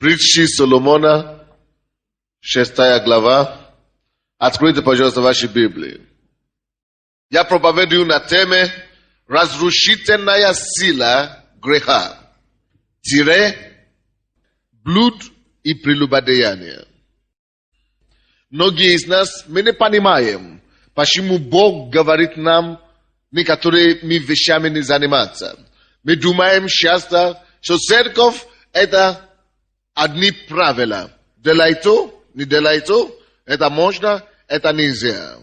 Притчи Соломона, 6 глава. Откройте, пожалуйста, ваши Библии. Я проповедую на теме «Разрушительная сила греха, блуд и прелюбодеяние». Многие из нас, мы не понимаем, почему Бог говорит нам некоторыми вещами не заниматься. Мы думаем часто, что церковь – это одни правила. Делай то, не делай то, это можно, это нельзя.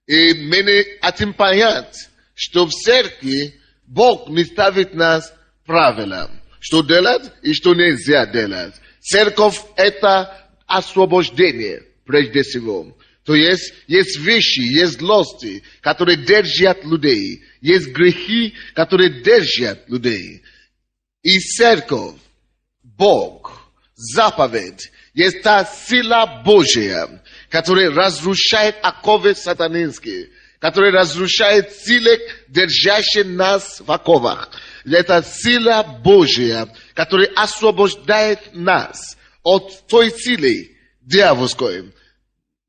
И мы не хотим понять, что в церкви Бог не ставит нас правила. Что делать и что нельзя делать. Церковь – это освобождение, прежде всего. То есть вещи, есть злости, которые держат людей. Есть грехи, которые держат людей. И церковь, Бог, заповедь, есть та сила Божья, которая разрушает оковы сатанинские, которая разрушает силы, держащие нас в оковах. Это сила Божья, которая освобождает нас от той силы дьявольской,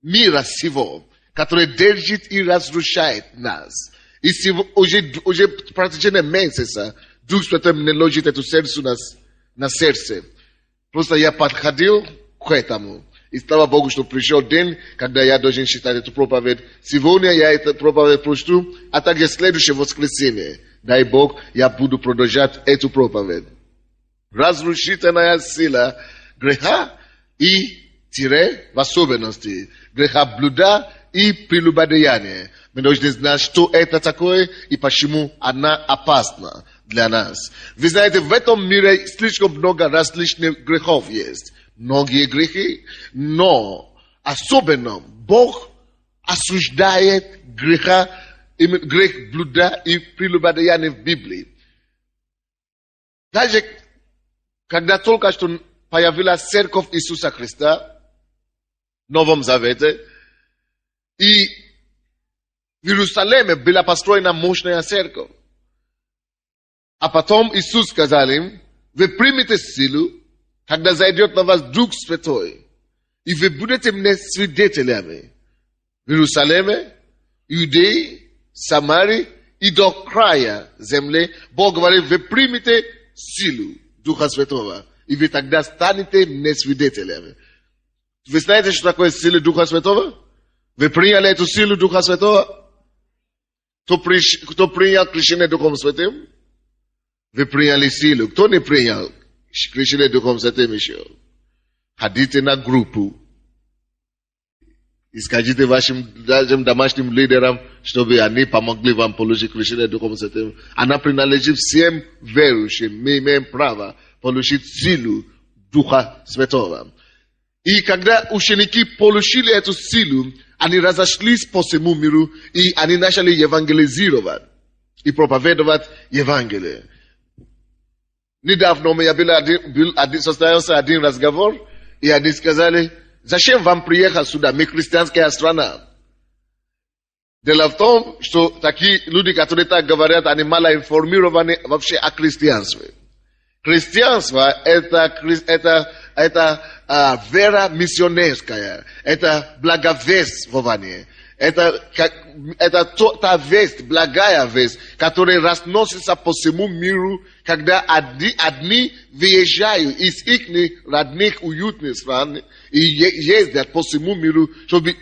мира сего, которая держит и разрушает нас. И уже в протяжении месяца Дух Святой мне ложит эту сердцу на сердце. Просто я подходил к этому. И слава Богу, что пришел день, когда я должен читать эту проповедь. Сегодня я эту проповедь прочту, а также следующее воскресенье. Дай Бог, я буду продолжать эту проповедь. Разрушительная сила греха и в особенности греха блуда и прелюбодеяния. Мы должны знать, что это такое и почему она опасна для нас. Вы знаете, в этом мире слишком много различных грехов есть. Многие грехи, но особенно Бог осуждает грех блуда и прелюбодеяния в Библии. Даже когда только что появилась церковь Иисуса Христа в Новом Завете, и в Иерусалиме была построена мощная церковь. А потом Иисус сказал им: вы примете силу, когда зайдет на вас Дух Святой, и вы будете мне свидетелями в Иерусалиме, Иудее, Самарии и до края земли. Бог говорит: вы примете силу Духа Святого, и вы тогда станете мне свидетелями. Вы знаете, что такое сила Духа Святого? Вы приняли эту силу Духа Святого? Кто принял крещение Духом Святым? Вы приняли силу. Кто не принял крещение Духом Святым еще? Ходите на группу и скажите вашим домашним лидерам, чтобы они помогли вам получить крещение Духом Святым. Она принадлежит всем верующим. Мы имеем право получить силу Духа Святого. И когда ученики получили эту силу, они разошлись по всему миру, и они начали евангелизировать и проповедовать Евангелие. Недавно состоялся один разговор, и они сказали: зачем вам приехать сюда? Мы христианская страна. Дело в том, что такие люди, которые так говорят, они мало информированы вообще о христианстве. Христианство – это вера миссионерская, это благовествование, это та весть, благая весть, которая разносится по всему миру, когда одни выезжают из их родных уютных стран и ездят по всему миру, чтобы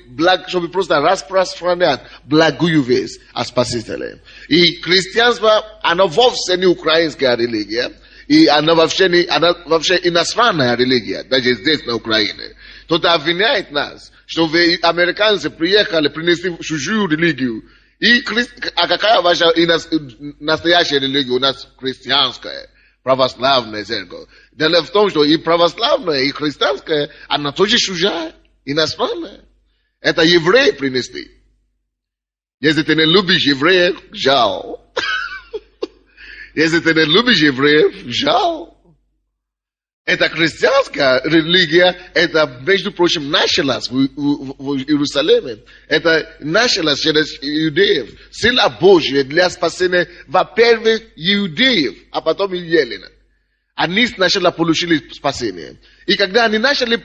просто распространять благую весть о Спасителе. И христианство, оно вовсе не украинская религия. И она вообще иностранная религия, даже здесь, на Украине. Кто-то обвиняет нас, что вы, американцы, приехали, принесли чужую религию. А какая ваша настоящая религия? У нас христианская, православная церковь. Дело в том, что и православная, и христианская, она тоже чужая, иностранная. Это евреи принесли. Если ты не любишь евреев, жаль. Если ты не любишь евреев, жаль. Эта христианская религия, это, между прочим, началась в Иерусалиме. Это началось через иудеев. Сила Божья для спасения, во-первых, иудеев, а потом и еленов. они сначала получили спасение. И когда они начали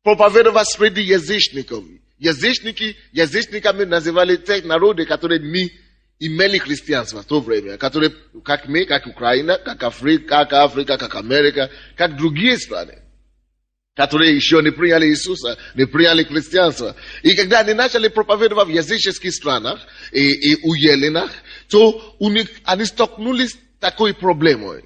проповедовать среди язычников, язычниками называли тех народы, которые не имели христианство в то время, которые, как мы, как Украина, как Африка, как Америка, как другие страны, которые еще не приняли Иисуса, не приняли христианство. И когда они начали проповедовать в языческих странах и у еленах, то они столкнулись с такой проблемой.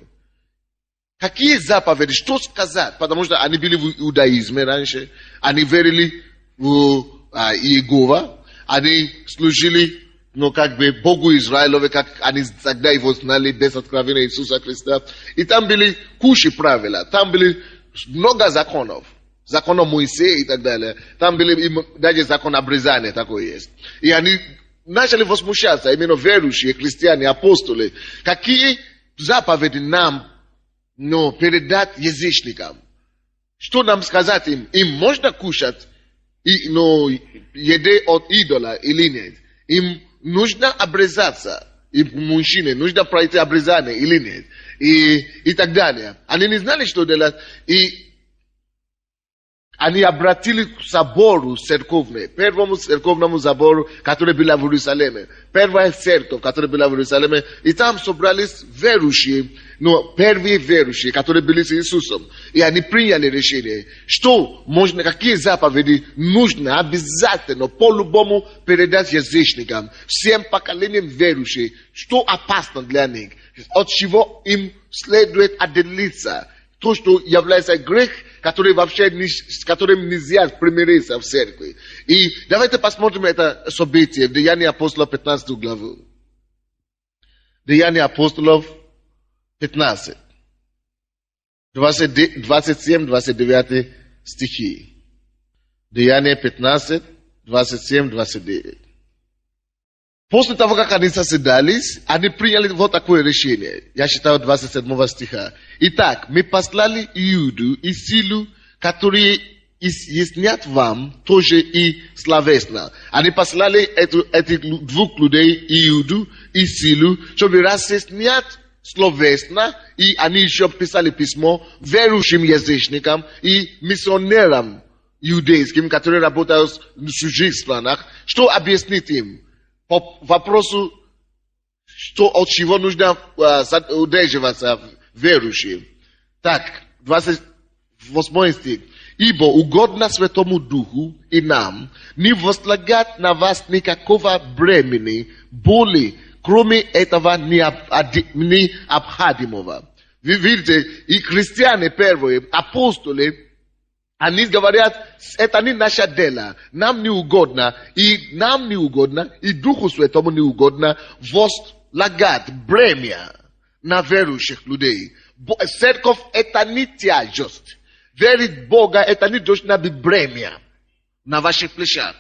Какие заповеди, что сказать? Потому что они были в иудаизме раньше, они верили в Иегова, они служили, Богу Израилове, как они тогда его знали без откровения Иисуса Христа. И там были куча правил, там были много законов Моисея и так далее. Там были даже закон обрезания такой есть. И они начали возмущаться, именно верующие, христиане, апостолы. Какие заповеди нам передать язычникам? Что нам сказать им? Им можно кушать еды от идола или нет? Им нужно обрезаться. И мужчине нужно пройти обрезание или нет? И так далее. Они не знали, что делать. И они обратились к собору церковному, первому церковному собору, который был в Иерусалиме. Первая церковь, которая была в Иерусалиме. И там собрались верующие, первые верующие, которые были с Иисусом. И они приняли решение, что можно, какие заповеди нужно обязательно по-любому передать язычникам, всем поколениям верующих, что опасно для них, от чего им следует отделиться. То, что является грех, который вообще, с которым нельзя примириться в церкви. И давайте посмотрим это событие в Деяния апостолов 15 главу. Деяния апостолов 15. 27-29 стихи. Деяния 15, 27-29. После того, как они соседались, они приняли вот такое решение. Я читаю 27 стиха. Итак, мы послали Иуду и Силу, которые изъяснят вам тоже и словесно. Они послали этих двух людей, Иуду и Силу, чтобы разъяснять словесно, и они еще писали письмо верующим язычникам и миссионерам иудейским, которые работают в чужих странах, что объяснить им? По вопросу, от чего нужно удерживаться верующим. Так, 28 стих. Ибо угодно Святому Духу и нам не возлагать на вас никакого бремени, боли, кроме этого необходимого. Вы видите, и христиане первые, апостолы, они говорят, это не наше дело, нам не угодно, и Духу Святому не угодно возлагать бремя на верующих людей. Церковь это не тяжесть. Верить Бога это не должно быть бремя на ваших плечах.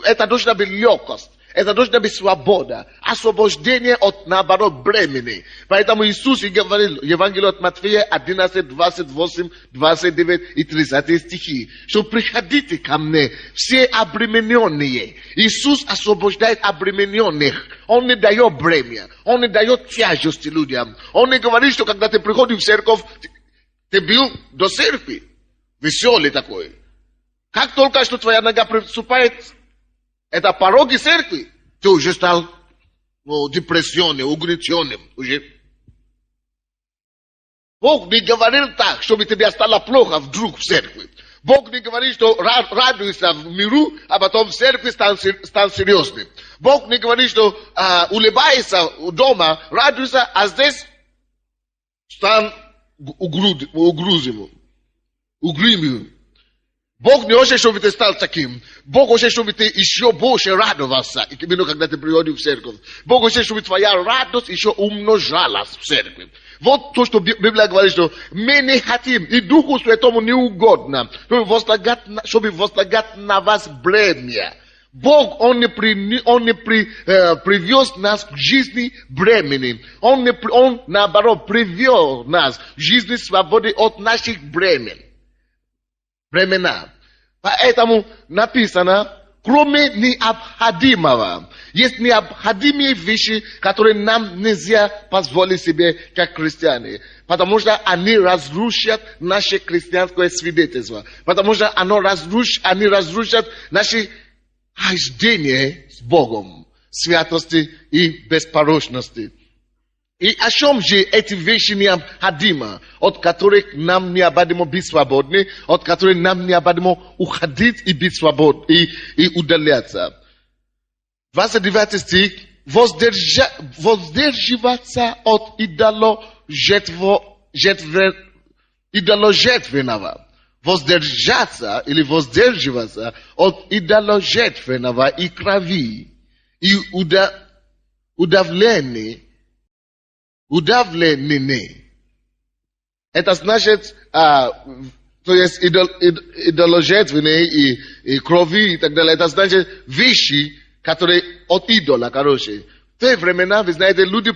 Это должна быть легкость. Это должна быть свобода, освобождение от, наоборот, бремени. Поэтому Иисус говорил, Евангелие от Матфея 11, 28, 29 и 30 стихи, что приходите ко мне, все обремененные. Иисус освобождает обремененных. Он не дает бремя, Он не дает тяжести людям. Он не говорит, что когда ты приходишь в церковь, ты был до церкви. Веселый такой. Как только что твоя нога приступает, это пороги церкви, ты уже стал депрессионным, угнетенным. Уже. Бог не говорил так, чтобы тебе стало плохо вдруг в церкви. Бог не говорит, что радуйся в миру, а потом в церкви стал серьезным. Бог не говорит, что улыбайся дома, радуйся, а здесь стал угрюмым. Бог не хочет, чтобы ты стал таким. Бог хочет, чтобы ты еще больше радовался, именно когда ты приходишь в церковь. Бог хочет, чтобы твоя радость еще умножалась в церкви. Вот то, что Библия говорит, что мы не хотим, и Духу Святому не угодно, чтобы возлагать на вас бремя. Бог, Он не привез нас к жизни бремени. Он, наоборот, привел нас к жизни свободы от наших бремен. Времена. Поэтому написано кроме необходимого. Есть необходимые вещи, которые нам нельзя позволить себе как христиане. Потому что они разрушат наше христианское свидетельство. Потому что они разрушат наше хождение с Богом, святости и беспорочности. И о чем же эти вещи необходимы, от которых нам необходимо быть свободны, от которых нам необходимо уходить и быть свободны, и удаляться. 29 стих. Воздерживаться от идоложертвенного. Воздержаться или воздерживаться от идоложертвенного и крови, и удавленный. Это значит, то есть идоложертвенные и крови и так далее. Это значит вещи, которые от идола, короче. В те времена, вы знаете, люди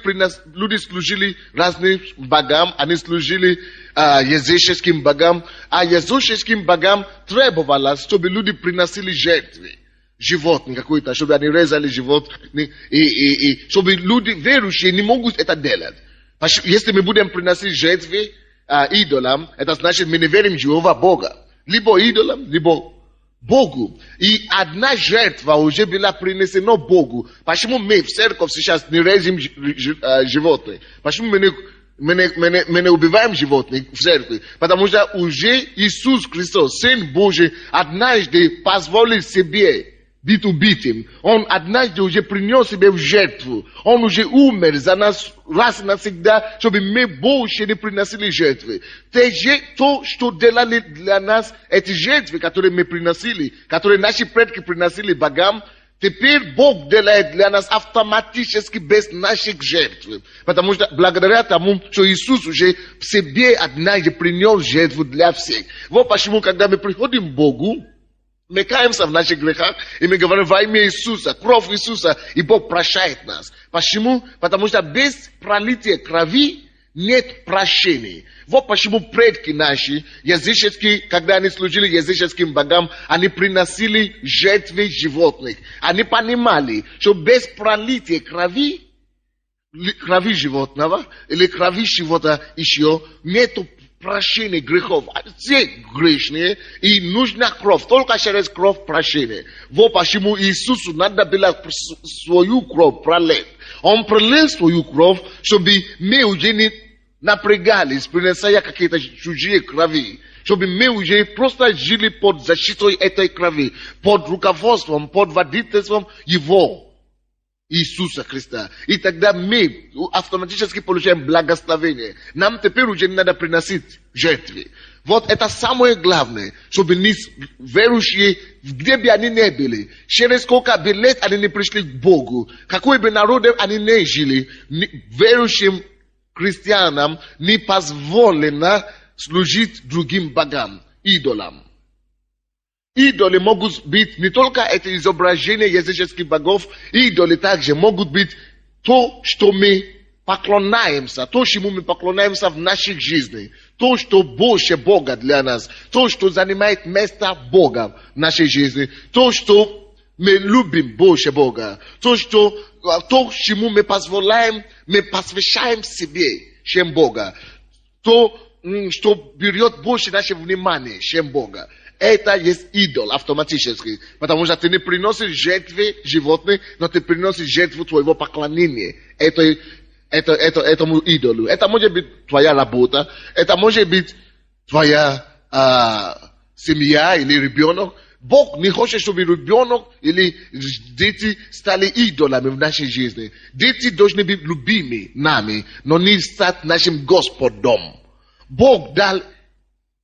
служили разным богам, они служили языческим богам, а языческим богам требовалось, чтобы люди приносили жертвы. Животных какой-то, чтобы они резали животных, и чтобы люди верующие не могут это делать. Если мы будем приносить жертвы идолам, это значит, мы не верим в Иегова Бога. Либо идолам, либо Богу. И одна жертва уже была принесена Богу. Почему мы в церковь сейчас не резим животных? Почему мы не убиваем животных в церкви? Потому что уже Иисус Христос, Сын Божий, однажды позволил себе быть убитым. Он однажды уже принес себе в жертву. Он уже умер за нас раз и навсегда, чтобы мы больше не приносили жертвы. То, что делали для нас эти жертвы, которые мы приносили, которые наши предки приносили богам, теперь Бог делает для нас автоматически без наших жертв. Потому что благодаря тому, что Иисус уже в себе однажды принес жертву для всех. Вот почему, когда мы приходим к Богу, мы каемся в наших грехах, и мы говорим во имя Иисуса, кровь Иисуса, и Бог прощает нас. Почему? Потому что без пролития крови нет прощения. Вот почему предки наши, языческие, когда они служили языческим богам, они приносили жертвы животных. Они понимали, что без пролития крови животного, или крови чего-то еще, нету прощения грехов. Все грешные, и нужна кровь. Только через кровь прощения. Вот почему Иисусу надо было свою кровь пролить. Он пролил свою кровь, чтобы мы уже не напрягались, принося какие-то чужие крови. Чтобы мы уже просто жили под защитой этой крови, под руководством, под водительством Его. Иисуса Христа. И тогда мы автоматически получаем благословение. Нам теперь уже не надо приносить жертвы. Вот это самое главное, чтобы верующие, где бы они ни были, через сколько бы лет они не пришли к Богу, какой бы народе они не жили, верующим христианам не позволено служить другим богам, идолам. Идолы могут быть не только это изображение языческих богов, идолы также могут быть то, что мы поклоняемся, то, чему мы поклоняемся в наших жизнях, то, что больше Бога для нас, то, что занимает место Бога в нашей жизни, то, что мы любим больше Бога, то, чему мы позволяем, мы посвящаем себе, чем Бога, то, что берет больше нашего внимания, чем Бога. Это есть идол автоматически. Потому что ты не приносишь жертвы животных, но ты приносишь жертву твоего поклонения этому идолу. Это может быть твоя работа, это может быть твоя семья или ребенок. Бог не хочет, чтобы ребенок или дети стали идолами в нашей жизни. Дети должны быть любимы нами, но не стать нашим Господом. Бог дал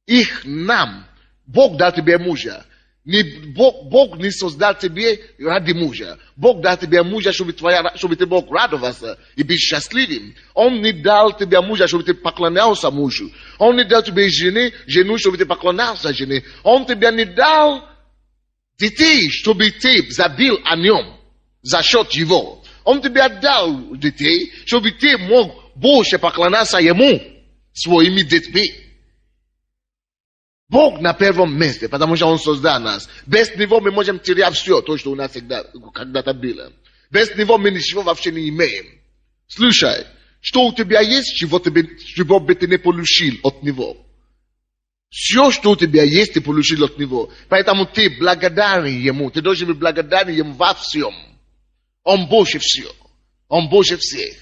их нам. Бог дал тебе мужа. Бог не создал тебе ради мужа. Бог дал тебе мужа, чтобы ты мог радоваться и быть счастливым. Он не дал тебе мужа, чтобы ты поклонялся мужу. Он не дал тебе жену, чтобы ты поклонялся жене. Он тебе не дал детей, чтобы ты забил о нем за счет его. Он тебе дал детей, чтобы ты мог больше поклоняться ему своими детьми. Бог на первом месте, потому что Он создал нас. Без Него мы можем терять все, то, что у нас когда-то было. Без Него мы ничего вообще не имеем. Слушай, что у тебя есть, чего бы ты не получил от Него. Все, что у тебя есть, ты получил от Него. Поэтому ты благодарен Ему. Ты должен быть благодарен Ему во всем. Он больше все. Он больше всех.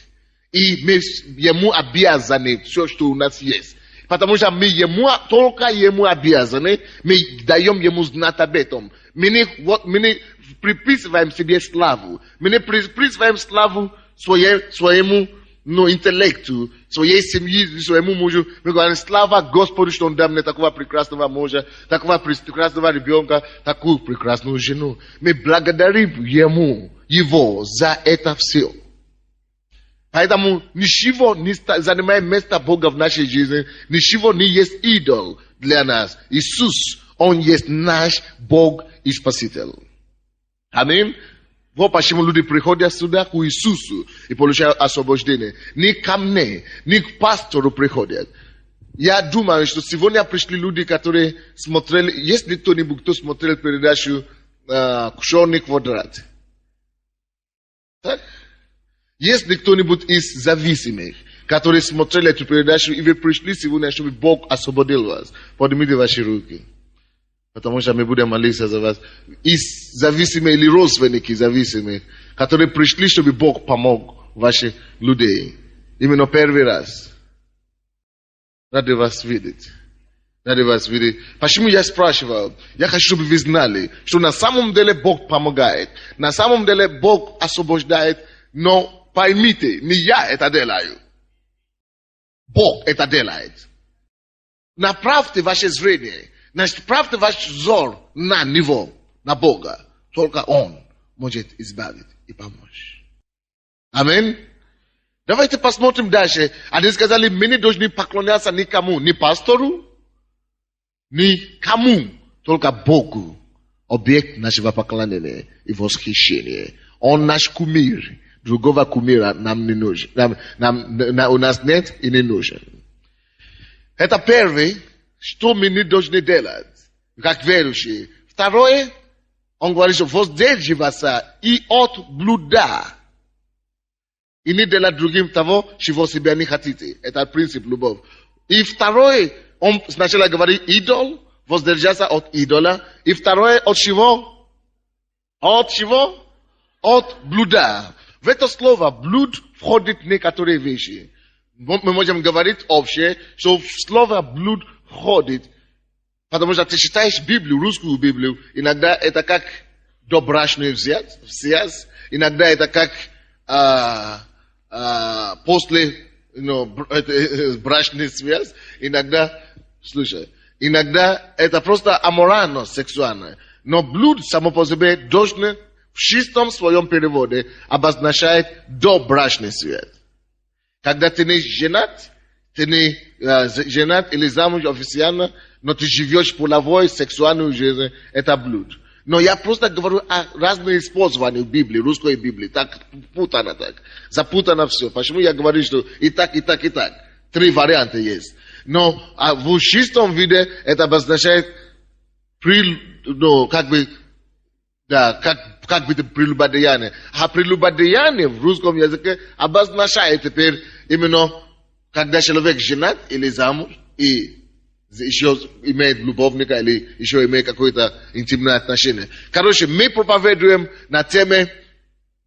И мы Ему обязаны все, что у нас есть. Потому что мы только Ему обязаны, мы даем Ему знать об этом. Мы не приписываем себе славу. Мы не приписываем славу своему интеллекту, своей семье, своему мужу. Мы говорим, слава Господу, что Он дал мне такого прекрасного мужа, такого прекрасного ребенка, такую прекрасную жену. Мы благодарим Его за это все. Поэтому ничего не занимает место Бога в нашей жизни, ничего не есть идол для нас. Иисус, Он есть наш Бог и Спаситель. Аминь. Вот почему люди приходят сюда к Иисусу и получают освобождение. Не ко мне, не к пастору приходят. Я думаю, что сегодня пришли люди, которые смотрели, есть ли кто-нибудь, кто смотрел передачу «Черный квадрат»? Так? Есть ли кто-нибудь из зависимых, которые смотрели эту передачу, и вы пришли сегодня, чтобы Бог освободил вас? Поднимите ваши руки. Потому что мы будем молиться за вас. Из зависимых или родственники зависимых, которые пришли, чтобы Бог помог вашим людей. Именно первый раз. Рады вас видеть. Рады вас видеть. Почему я спрашивал? Я хочу, чтобы вы знали, что на самом деле Бог помогает. На самом деле Бог освобождает, но поймите, не я это делаю. Бог это делает. Направьте ваше зрение, направьте ваш взор на Него, на Бога. Только Он может избавить и помочь. Аминь. Давайте посмотрим дальше. Они сказали, мы не должны поклоняться никому, ни пастору, никому, только Богу. Объект нашего поклонения и восхищения. Он наш кумир. Другого кумира нам не нужен. У нас нет и не нужен. Это первое, что мы не должны делать, как верующие. Второе, он говорит, что воздерживаться и от блуда. И не делать другим того, чего себя не хотите. Это принцип любовь. И второе, он сначала говорит идол, воздержаться от идола. И второе, от чего? От чего? От блуда. В это слово блуд входит некоторые вещи. Мы можем говорить общее, что в слово блуд входит. Потому что ты читаешь Библию, русскую Библию, иногда это как добрачный связь, иногда это как после брачный связь, иногда это просто аморально, сексуально. Но блуд само по себе должен в чистом своем переводе обозначает добрачный связь. Когда ты не женат или замуж официально, но ты живешь половой, сексуальную жизнь, это блуд. Но я просто говорю о разных использованиях Библии, русской Библии. Так путано так. Запутано все. Почему я говорю, что и так, и так, и так. 3 варианта есть. Но в чистом виде это обозначает как бы прелюбодеяние. А прелюбодеяние в русском языке обозначает теперь именно, когда человек женат или замуж, и еще имеет любовника, или еще имеет какое-то интимное отношение. Короче, мы проповедуем на теме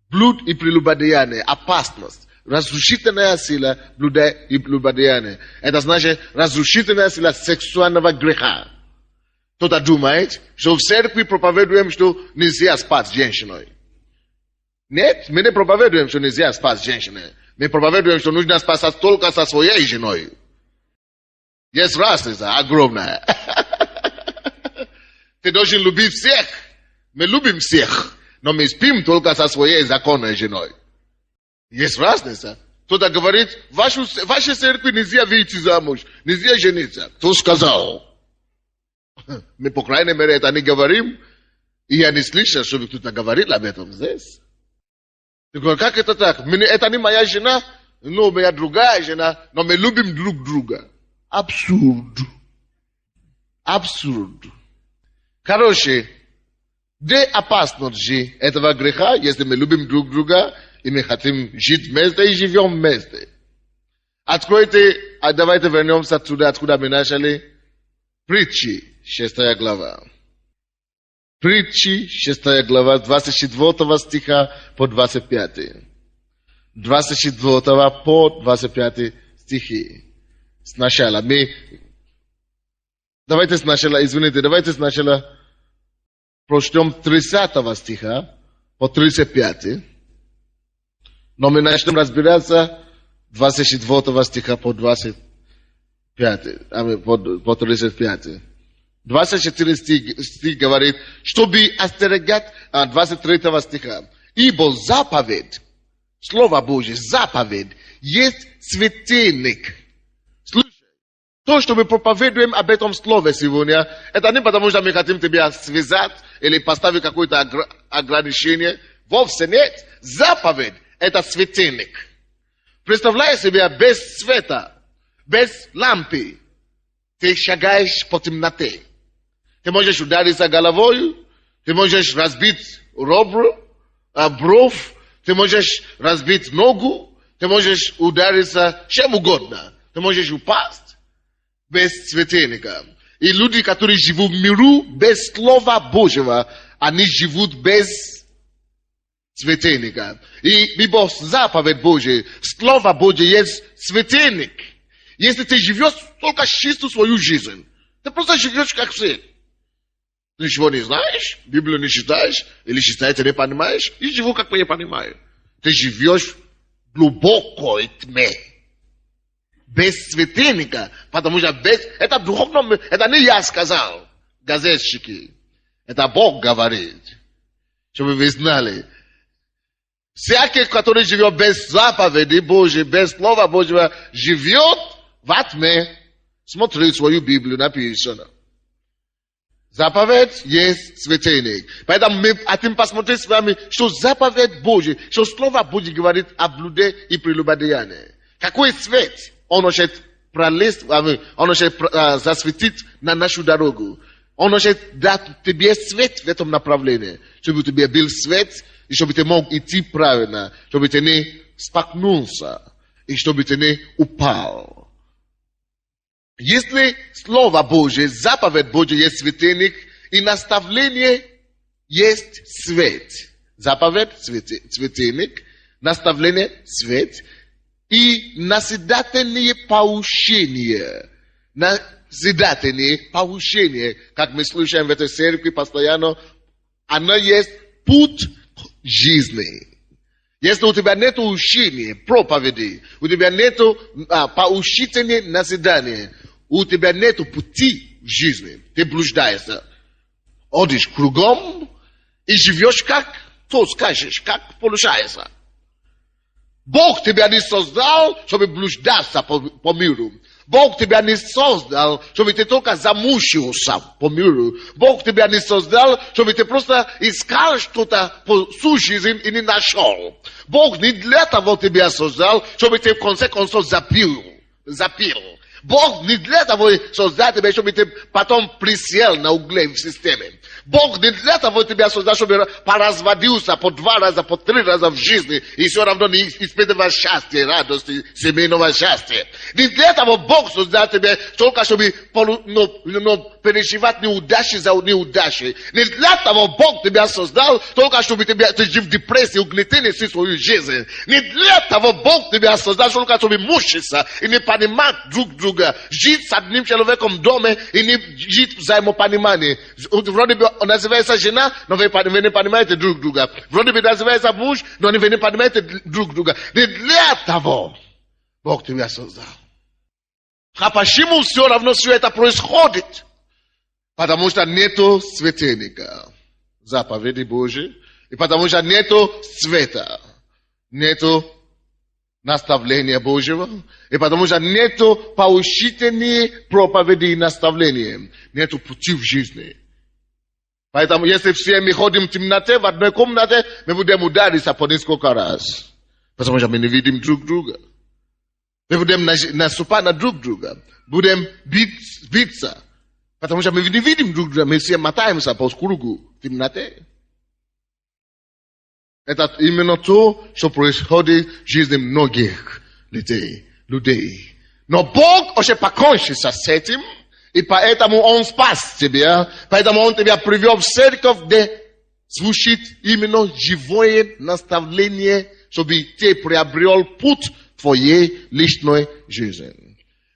блуд и прелюбодеяние, опасность. Разрушительная сила блуда и прелюбодеяния. Это значит разрушительная сила сексуального греха. Кто-то думает, что в церкви проповедуем, что нельзя спать с женщиной. Нет, мы не проповедуем, что нельзя спать с женщиной. Мы проповедуем, что нужно спасать только со своей женой. Есть разница огромная. Ты должен любить всех. Мы любим всех, но мы спим только со своей законной женой. Есть разница. Кто-то говорит, в вашей церкви нельзя выйти замуж, нельзя жениться. Кто сказал? Мы, по крайней мере, это не говорим. И я не слышал, чтобы кто-то говорил об этом здесь. Ты говоришь, как это так? Это не моя жена, но моя другая жена, но мы любим друг друга. Абсурд. абсурд. Короче, где опасность же этого греха, если мы любим друг друга, и мы хотим жить вместе и живем вместе? Откройте, давайте вернемся туда, откуда мы начали. Притчи, 6 глава. Притчи, 6 глава, 24 стиха по 25. 24 по 25 стихи. Сначала давайте сначала прочтем 30 стиха по 35. Но мы начнем разбираться 24 стиха по 25, по 35. 24 стих говорит, чтобы остерегать 23 стиха. Ибо заповедь, Слово Божье, заповедь, есть светильник. Слушай, то, что мы проповедуем об этом слове сегодня, это не потому, что мы хотим тебя связать или поставить какое-то ограничение. Вовсе нет. Заповедь – это светильник. Представляй себе, без света, без лампы, ты шагаешь по темноте. Ты можешь удариться головой, ты можешь разбить бровь, ты можешь разбить ногу, ты можешь удариться чем угодно. Ты можешь упасть без светильника. И люди, которые живут в миру без Слова Божьего, они живут без светильника. И ибо заповедь Божия, Слово Божье есть светильник. Если ты живешь только чистую свою жизнь, ты просто живешь как все. Ты ничего не знаешь, Библию не читаешь, или читаешь, не понимаешь, и живу, как я понимаю. Ты живешь в глубокой тьме. Без светильника, потому что это духовно, это не я сказал, газетчики. Это Бог говорит. Чтобы вы знали. Всякий, который живет без заповеди Божьей, без Слова Божьего, живет в тьме. Смотри свою Библию, написано. Заповедь есть светильник. Поэтому мы хотим посмотреть с вами, что заповедь Божья, что Слово Божье говорит о блуде и прелюбодеянии. Какой свет он хочет пролезть, он хочет засветить на нашу дорогу. Он хочет дать тебе свет в этом направлении, чтобы у тебя был свет, и чтобы ты мог идти правильно, чтобы ты не споткнулся, и чтобы ты не упал. Если Слово Божье, заповедь Божья есть светильник, и наставление есть свет. Заповедь – светильник, наставление – свет, и назидательные поучения. Назидательные поучения, как мы слушаем в этой церкви постоянно, оно есть путь жизни. Если у тебя нет учения, проповеди, у тебя нет поучительного назидания, у тебя нет пути в жизни, ты блуждаешься, ходишь кругом и живешь как, то скажешь, как получается. Бог тебя не создал, чтобы блуждаться по миру. Бог тебя не создал, чтобы ты только замучился по миру. Бог тебя не создал, чтобы ты просто искал что-то по всю жизнь и не нашел. Бог не для того тебя создал, чтобы ты в конце концов запил. Бог не для того создал тебя, чтобы ты потом присел на угле в системе. Бог не для того тебя создал, чтобы поразводился по 2 раза, по 3 раза в жизни и все равно не испытывал счастья, радости, семейного счастья. Не для того Бог создал тебя только, чтобы переживать неудачи за неудачи. Не для того Бог тебя создал только, чтобы ты жил в депрессии, угнетении всю свою жизнь. Не для того Бог тебя создал только, чтобы мучиться и не понимать друг друга. Жить с одним человеком в доме и не жить в взаимопонимании. Вроде бы называется жена, но вы не понимаете друг друга. Вроде бы называется муж, но вы не понимаете друг друга. Не для того Бог тебя создал. А почему все равно все это происходит? Потому что нету светильника, заповеди Божьей, и потому что нету света, нету наставления Божьего, и потому что нету поучительной проповеди и наставления, нету пути в жизни. Поэтому, если все мы ходим в темноте, в одной комнате, мы будем удариться по несколько раз. Потому что мы не видим друг друга. Мы будем наступать на друг друга. Будем биться. Потому что мы не видим друг друга, мы все мотаемся по кругу в темноте. Это именно то, что происходит в жизни многих людей. Но Бог уже покончился с этим, и поэтому Он спас тебя, поэтому Он тебя привел в церковь, где звучит именно живое наставление, чтобы ты приобрел путь твоей личной жизни.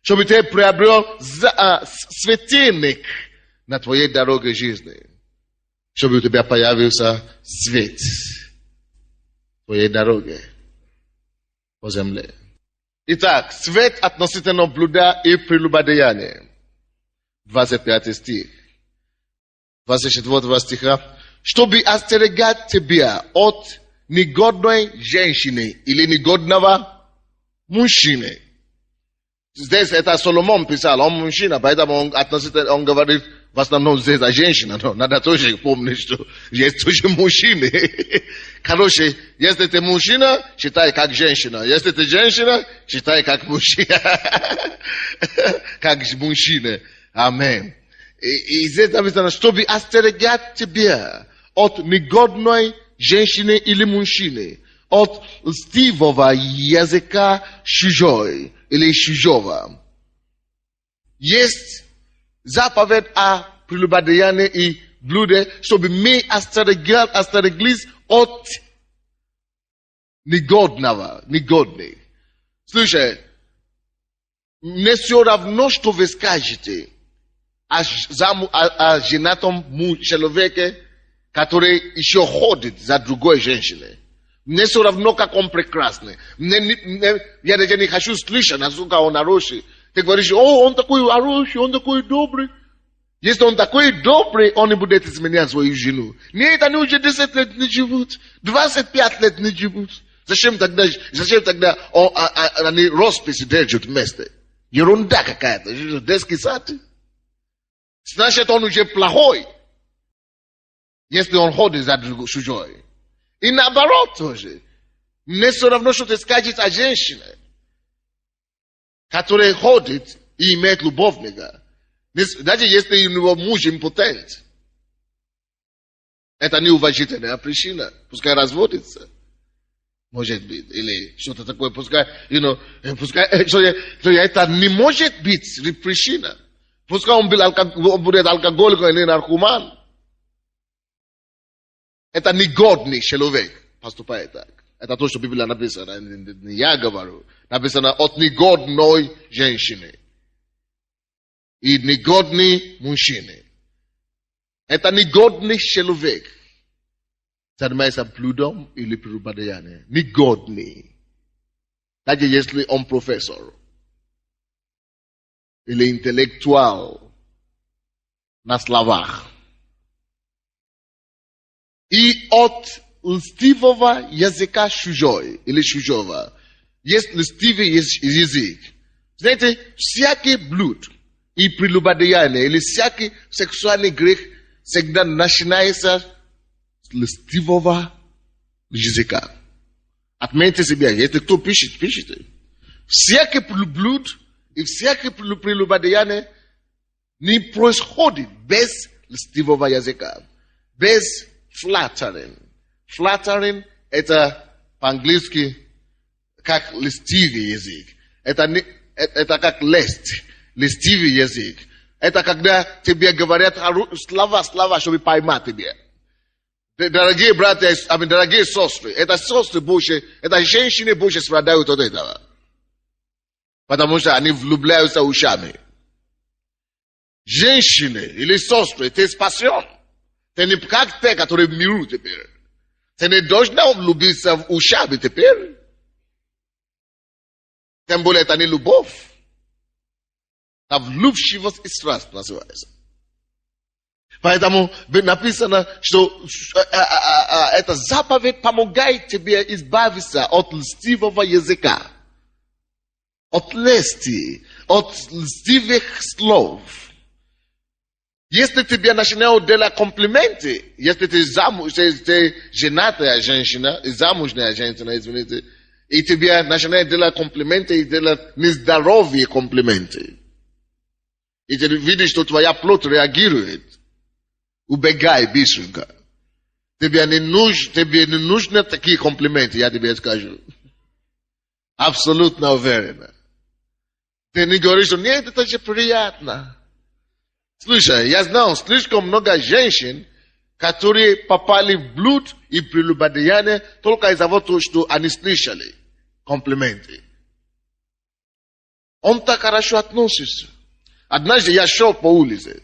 Чтобы ты приобрел светильник на твоей дороге жизни. Чтобы у тебя появился свет в твоей дороге по земле. Итак, свет относительно блуда и прелюбодеяния. 25 стих. 24 стиха. Чтобы остерегать тебя от негодной женщины или негодного мужчины. Здесь это Соломон писал, он мужчина, поэтому он говорит в основном здесь о женщине, но надо тоже помнить, что есть тоже мужчины. Короче, если ты мужчина, считай как женщина. Если ты женщина, считай как мужчина. Как мужчина. Аминь. И здесь написано, чтобы остерегать тебя от негодной женщины или мужчины, от льстивого языка чужой или чужого. Есть заповедь о прелюбодеянии и блуде, чтобы мы остереглись от негодных. Слушай, не все равно, что вы скажете о женатом человеке, который еще ходит за другой женщиной. Мне все равно, как он прекрасный. Я даже не хочу слышать, насколько он хороший. Ты говоришь, он такой хороший, он такой добрый. Если он такой добрый, он не будет изменять свою жену. Нет, они уже 10 лет не живут, 25 лет не живут. Зачем тогда они росписи держат вместе? Ерунда какая-то, детский сад. Значит, он уже плохой, если он ходит за чужой. И наоборот тоже. Мне все равно, что ты скажешь о женщине, которая ходит и имеет любовника. Даже если у него муж импотент. Это неуважительная причина. Пускай разводится. Может быть. Или что-то такое. Пускай это не может быть причина. Пускай он будет алкоголиком или наркоман. Это негодный человек поступает так. Это то, что в Библии написано. Не я говорю. Написано от негодной женщины. И негодный мужчина. Это негодный человек. Занимается блудом или прелюбодеянием. Негодный. Даже если он профессор. Или интеллектуал. На словах. И от льстивого языка чужой или чужого. Есть льстивый язык. Знаете, всякий блуд и прелюбодеяние или всякий сексуальный грех всегда начинается с льстивого языка. Отметьте себя, если кто пишет, пишите. Всякий блуд и всякий прелюбодеяние не происходит без льстивого языка. Без flattering. Flattering это по-английски как льстивый язык. Это как лесть. Льстивый язык. Это когда тебе говорят слова, чтобы поймать тебя. Дорогие братья, дорогие сестры, это сестры больше, это женщины больше страдают от этого. Потому что они влюбляются ушами. Женщины или сестры, ты спасен. Ты не как те, которые в миру теперь. Ты не должна влюбиться в ушами теперь. Тем более это не любовь. А влюбчивость и страсть называется. Поэтому написано, что эта заповедь помогает тебе избавиться от льстивого языка. От лести, от льстивых слов. Если тебе начинают делать комплименты, если ты женатая женщина, замужняя женщина, извините, и тебе начинают делать комплименты и делать нездоровые комплименты. И ты видишь, что твоя плоть реагирует. Убегай быстренько. Тебе не нужны такие комплименты, я тебе скажу. Абсолютно уверенно. Ты не говоришь, что нет, это же приятно. Слушай, я знал слишком много женщин, которые попали в блуд и прелюбодеяние только из-за того, что они слышали комплименты. Он так хорошо относится. Однажды я шел по улице,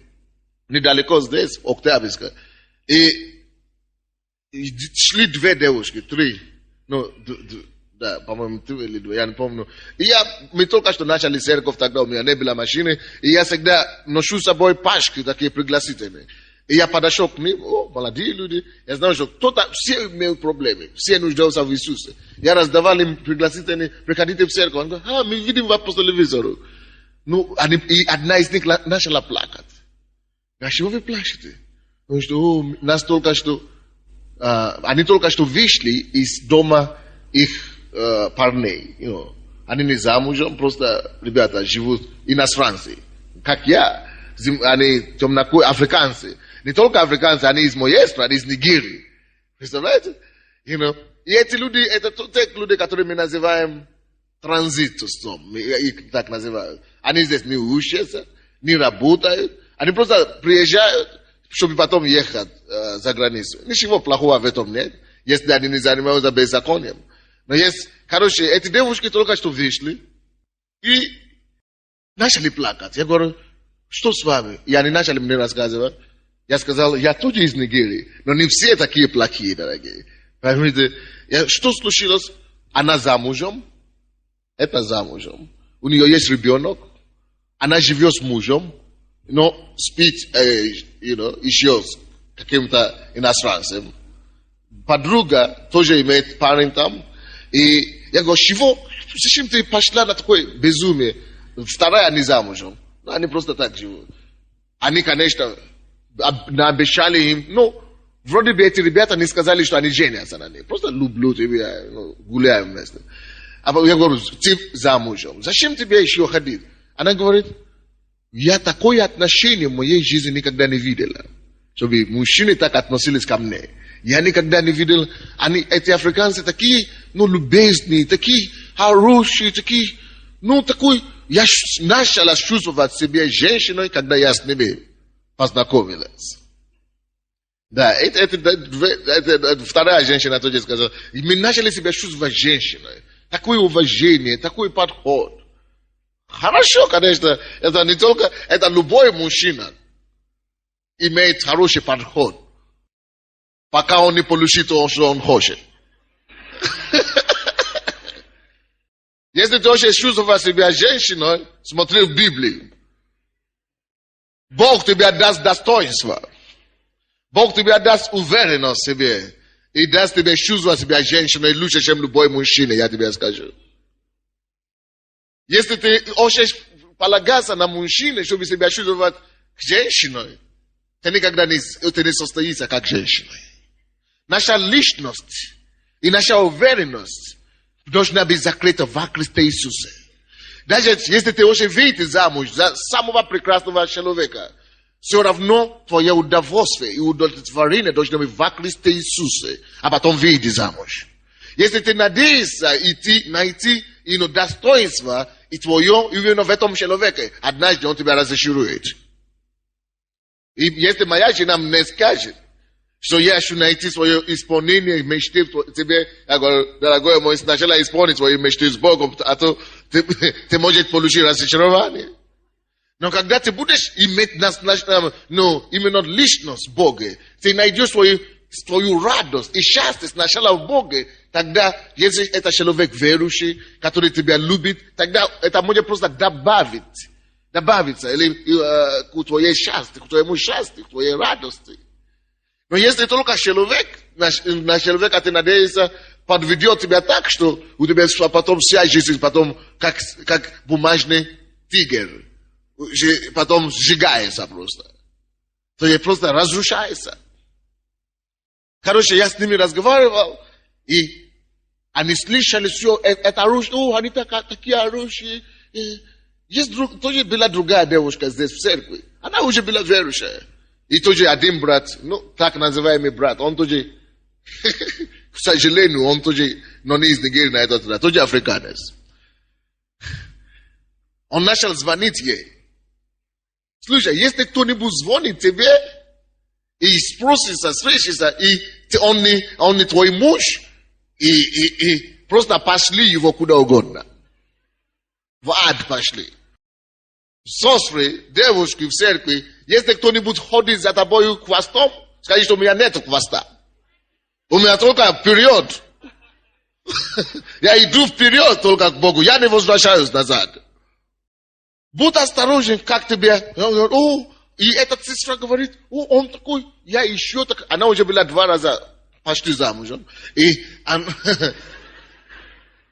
недалеко здесь, в Октябрьской, и шли две девушки, три, да, по-моему, три или две, я не помню. И мы только что начали церковь, тогда у меня не было машины, и я всегда ношу с собой пачки такие пригласительные. И я подошел к ним, молодые люди, я знаю, что кто-то, все имеют проблемы, все нуждаются в Иисусе. Я раздавал им пригласительные, приходите в церковь, они говорят, мы видим вас по телевизору. И одна из них начала плакать. Я говорю, чего вы плачете? Потому что нас только что, они только что вышли из дома их парней. Они не замужем, просто ребята живут иностранцы. Как я, они темнокожие африканцы. Не только африканцы, они из моей страны, из Нигерии. Представляете? И эти люди, это те люди, которые мы называем транзитом. Их так называют. Они здесь не учатся, не работают. Они просто приезжают, чтобы потом ехать за границу. Ничего плохого в этом нет, если они не занимаются беззаконием. Но есть, эти девушки только что вышли и начали плакать. Я говорю, что с вами? И они начали мне рассказывать. Я сказал, я тоже из Нигерии, но не все такие плохие, дорогие. Понимаете, что случилось? Она замужем, это замужем. У нее есть ребенок, она живет с мужем, но спит еще с каким-то иностранцем. Подруга тоже имеет парень там. И я говорю, чего? Зачем ты пошла на такое безумие? Вторая не замужем. Они просто так живут. Они, конечно, наобещали им, вроде бы эти ребята не сказали, что они женятся на ней. Просто люблю тебя, гуляем вместе. А я говорю, ты замужем. Зачем тебе еще ходить? Она говорит, я такое отношение в моей жизни никогда не видела. Чтобы мужчины так относились ко мне. Я никогда не видел, эти африканцы такие, любезные, такие хорошие, такие, я начала чувствовать себя женщиной, когда я с ними познакомилась. Да, это вторая женщина тоже сказала, мы начали себя чувствовать женщиной. Такое уважение, такой подход. Хорошо, конечно, это не только, это любой мужчина имеет хороший подход. Пока он не получит то, что он хочет. Если ты хочешь чувствовать себя женщиной, смотри в Библию. Бог тебе даст достоинство. Бог тебе даст уверенность в себе. И даст тебе чувствовать себя женщиной лучше, чем любой мужчина, я тебе скажу. Если ты хочешь полагаться на мужчину, чтобы себя чувствовать женщиной, ты никогда не состоишься как женщиной. Наша личность и наша уверенность должна быть закрыта во Христе Иисусе. Даже если ты хочешь выйти замуж за самого прекрасного человека, все равно твое удовольствие и удовлетворение должно быть во Христе Иисусе, а потом выйди замуж. Если ты надеешься найти достоинство и твое именно в этом человеке, однажды он тебя разочарует. И если моя жена мне скажет, что я хочу найти свое исполнение мечты тебе, я говорю, дорогой мой, сначала исполни свои мечты с Богом, а то ты можешь получить разочарование. Но когда ты будешь иметь именно личность Бога, ты найдешь свою радость и счастье сначала в Боге, тогда, если это человек верующий, который тебя любит, тогда это может просто добавиться к твоей счастью, к твоему счастью, к твоей радости. Но если только человек, на человека ты надеешься, подведет тебя так, что у тебя потом вся жизнь, потом как бумажный тигр, потом сжигается просто. То есть просто разрушается. Короче, я с ними разговаривал, и они слышали все, это оружие, они такие оружие. тоже была другая девушка здесь, в церкви. Она уже была верующая. И тоже один брат, ну, так называемый брат, он тоже, к сожалению, он тоже, но не из Нигерии на этот раз, тоже африканец. Он начал звонить ей. Слушай, если кто-нибудь звонит тебе и спросится, встретится, и он не твой муж, и просто пошли его куда угодно. В ад пошли. Сестры, девушки в церкви, если кто-нибудь ходит за тобой хвостом, скажи, что у меня нет хвоста. У меня только вперед. Я иду вперед только к Богу, я не возвращаюсь назад. Будь осторожен, как тебе. И эта сестра говорит, он такой, я еще так. Она уже была 2 раза почти замужем. И она,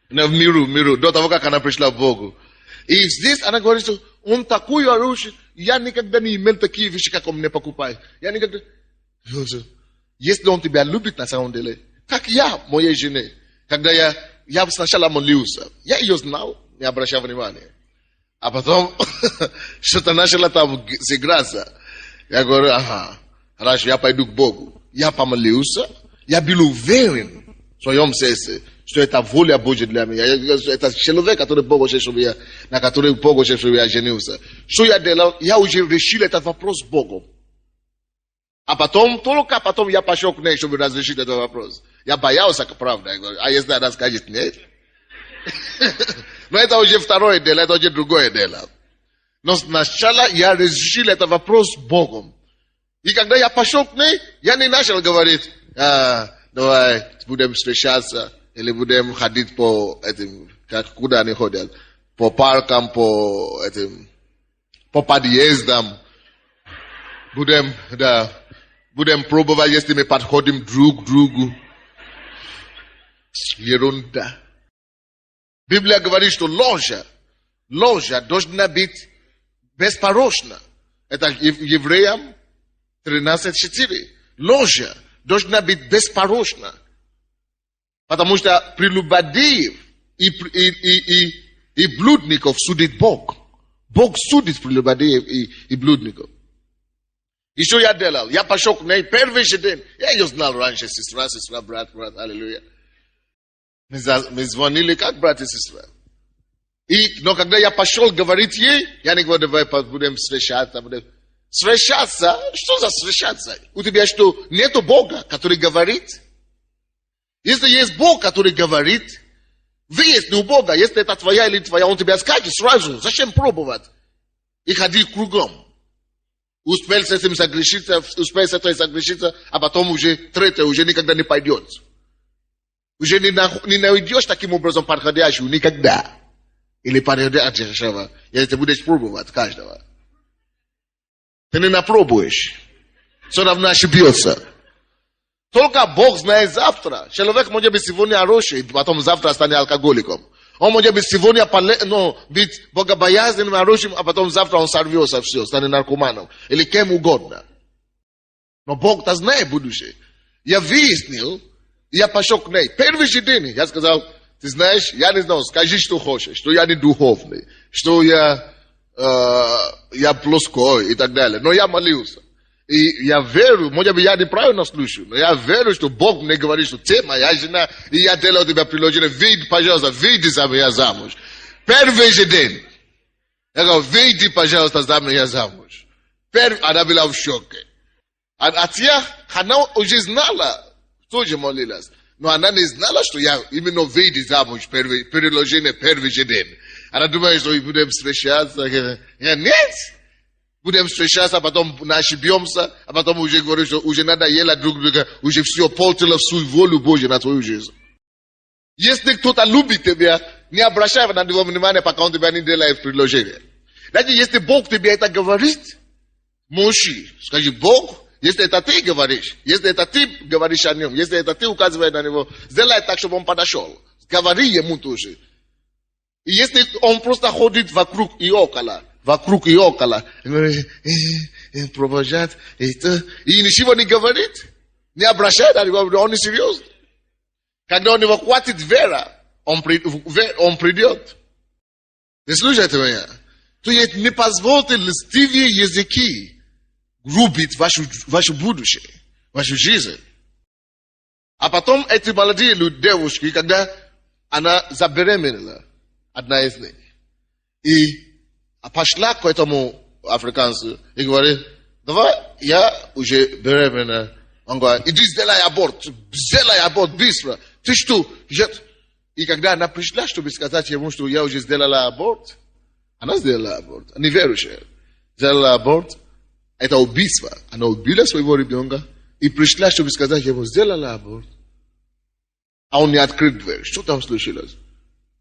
в миру, до того, как она пришла к Богу. И здесь она говорит, что он такой хороший, я никогда не имел такие вещи, как он мне покупает. Я никогда... Если он тебя любит на самом деле, как я, моей жене, когда я сначала молился, я ее знал, не обращал внимания. А потом что-то начало там сыграться. Я говорю, ага, хорошо, я пойду к Богу. Я помолился, я был уверен в своем сердце, что это воля Божья для меня. Это человек, который Бог хочет, чтобы я, на который Бог хочет, чтобы я женился. Что я делал? Я уже решил этот вопрос с Богом. А потом, только потом я пошел к ней, чтобы разрешить этот вопрос. Я боялся, правда. Я говорю, а если она скажет нет? Но это уже второе дело, это уже другое дело. Но сначала я решил этот вопрос с Богом. И когда я пошел к ней, я не начал говорить, давай будем встречаться, или будем ходить по этим, куда они ходят, по паркам, по подъездам. Будем пробовать, если мы подходим друг к другу. Ерунда. Библия говорит, что ложа должна быть беспорочна. Это Евреям 13:4. Ложа должна быть беспорочна. Потому что прелюбодеев и блудников судит Бог. Бог судит прелюбодеев и блудников. И что я делал? Я пошел к ней первый же день. Я ее знал раньше, сестра, брат, аллилуйя. Мы звонили как брат и сестра. Но когда я пошел говорить ей, я не говорю, давай будем встречаться. Встречаться? Что за встречаться? У тебя что, нету Бога, который говорит? Если есть Бог, который говорит, выясни у Бога, если это твоя или твоя, он тебе скажет сразу. Зачем пробовать? И ходи кругом. Успел с этим согрешиться, успел с этой согрешиться, а потом уже третье уже никогда не пойдет. Уже не найдешь таким образом подходящего никогда. Или подходящего, если ты будешь пробовать каждого. Ты не напробуешь. Все равно ошибется. Только Бог знает завтра. Человек может быть сегодня хороший, потом завтра станет алкоголиком. Он может быть сегодня быть богобоязненным, хорошим, а потом завтра он сорвется все, станет наркоманом. Или кем угодно. Но Бог-то знает будущее. Я выяснил, я пошел к ней. Первый же день я сказал, ты знаешь, я не знаю, скажи, что хочешь, что я не духовный, что я плоской и так далее. Но я молился. И я верю, может быть, я неправильно слушаю, но я верю, что Бог мне говорит, что ты моя жена, и я делаю тебя предложение, выйди, пожалуйста, выйди за меня замуж. Первый же день. Я говорю, выйди, пожалуйста, за меня замуж. Она была в шоке. А она уже знала, тоже молилась, но она не знала, что я именно выйди замуж, предложение первый же день. Она думает, что будем встречаться. Я нет. Будем встречаться, а потом ошибемся, а потом уже говорю, что уже надоело друг друга, уже все портило всю волю Божью на твою жизнь. Если кто-то любит тебя, не обращай на него внимания, пока он тебя не делает предложение. Значит, если Бог тебе это говорит, мужчина, скажи, Бог, если это ты говоришь, если это ты говоришь о нем, если это ты указываешь на него, сделай так, чтобы он подошел. Говори ему тоже. И если он просто ходит вокруг и около, провожать, и ничего не говорит, не обращает на него, он не серьезный. Когда у него хватит вера, он придет. Не слушайте меня. То есть не позвольте льстивые языки губить вашу будущее, вашу жизнь. А потом эти молодые девушки, когда она забеременела, одна из них, и пошла к этому африканцу и говорит: давай, я уже беременна. Он говорит: иди сделай аборт быстро. Ты что? И когда она пришла, чтобы сказать ему, что я уже сделала аборт, она сделала аборт, неверующая, сделала аборт, это убийство. Она убила своего ребенка и пришла, чтобы сказать ему: сделала аборт. А он не открыл дверь. Что там случилось?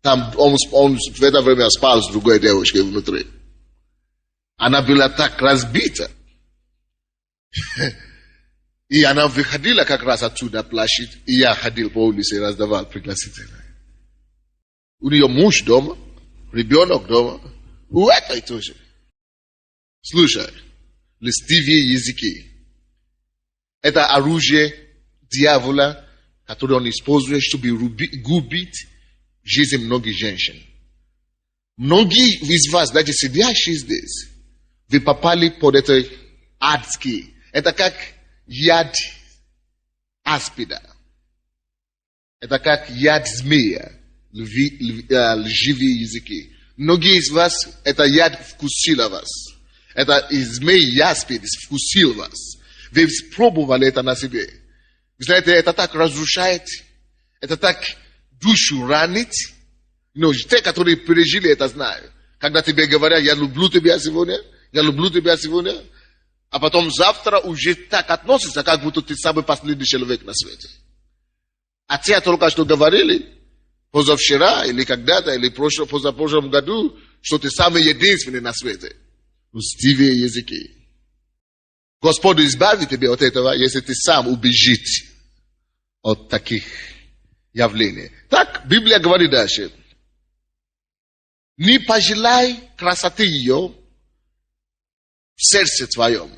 Там он в это время спал с другой девушкой внутри. Она была так разбита. И она выходила как раз отсюда плачет. И я ходил по улице и раздавал пригласительные. У нее муж дома, ребенок дома. У этой тоже. Слушай, льстивые языки. Это оружие дьявола, которое он использует, чтобы губить жизнь многих женщин. Многие из вас, даже сидящие здесь, вы попали под это адский. Это как яд аспида. Это как яд змея, лживые языки. Многие из вас, это яд вкусил вас. Это змей яспид вкусил вас. Вы пробовали это на себе. Вы знаете, это так разрушает, это так душу ранит. Но те, которые пережили это, знают. Когда тебе говорят: я люблю тебя сегодня, а потом завтра уже так относятся, как будто ты самый последний человек на свете. А те только что говорили, позавчера, или когда-то, или позапрошлом году, что ты самый единственный на свете. Льстивые языки. Господь избави тебя от этого, если ты сам убежишь от таких явлений. Так, Библия говорит дальше. Не пожелай красоты ее в сердце твоем,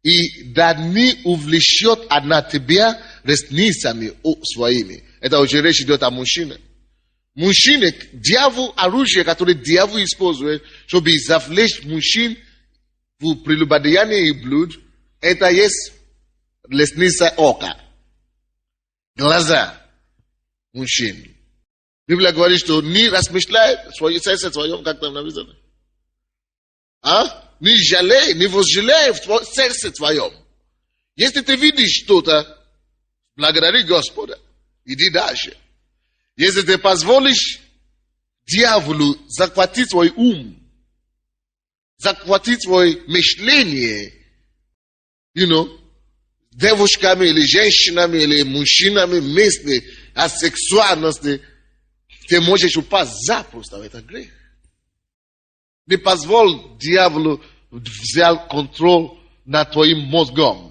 и да не увлечет она тебя ресницами своими. Это уже речь идет о мужчине. Мужчине, дьявол, оружие, которое дьявол использует, чтобы завлечь мужчин в прелюбодеяние и блуд, это есть ресница ока. Глаза мужчин. Библия говорит, что не размышляй в своем сердце твоем, как там написано. Не жалей, не возжалей в сердце твоем. Если ты видишь что-то, благодари Господа. Иди дальше. Если ты позволишь дьяволу захватить твой ум, захватить твое мышление, девушками или женщинами или мужчинами вместе, о сексуальности, ты можешь упасть запросто в этот грех. Не позволь дьяволу взять контроль над твоим мозгом.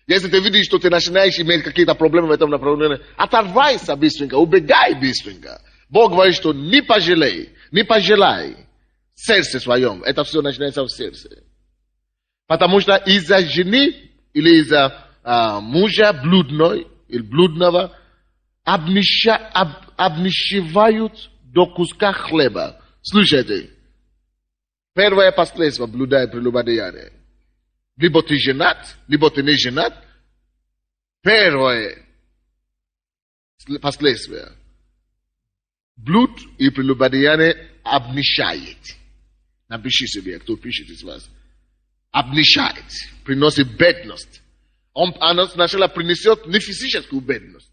Если ты видишь, что ты начинаешь иметь какие-то проблемы в этом направлении, оторвайся быстренько, убегай быстренько. Бог говорит, что не пожалей в сердце своем. Это все начинается в сердце. Потому что из-за жены или из-за мужа блудного обнищевают до куска хлеба. Слушайте. Первое последствие блуда и прелюбодеяния. Либо ты женат, либо ты не женат. Первое последствие. Блуд и прелюбодеяние обнищает. Напиши себе, кто пишет из вас. Обнищает. Приносит бедность. Оно сначала принесет не физическую бедность.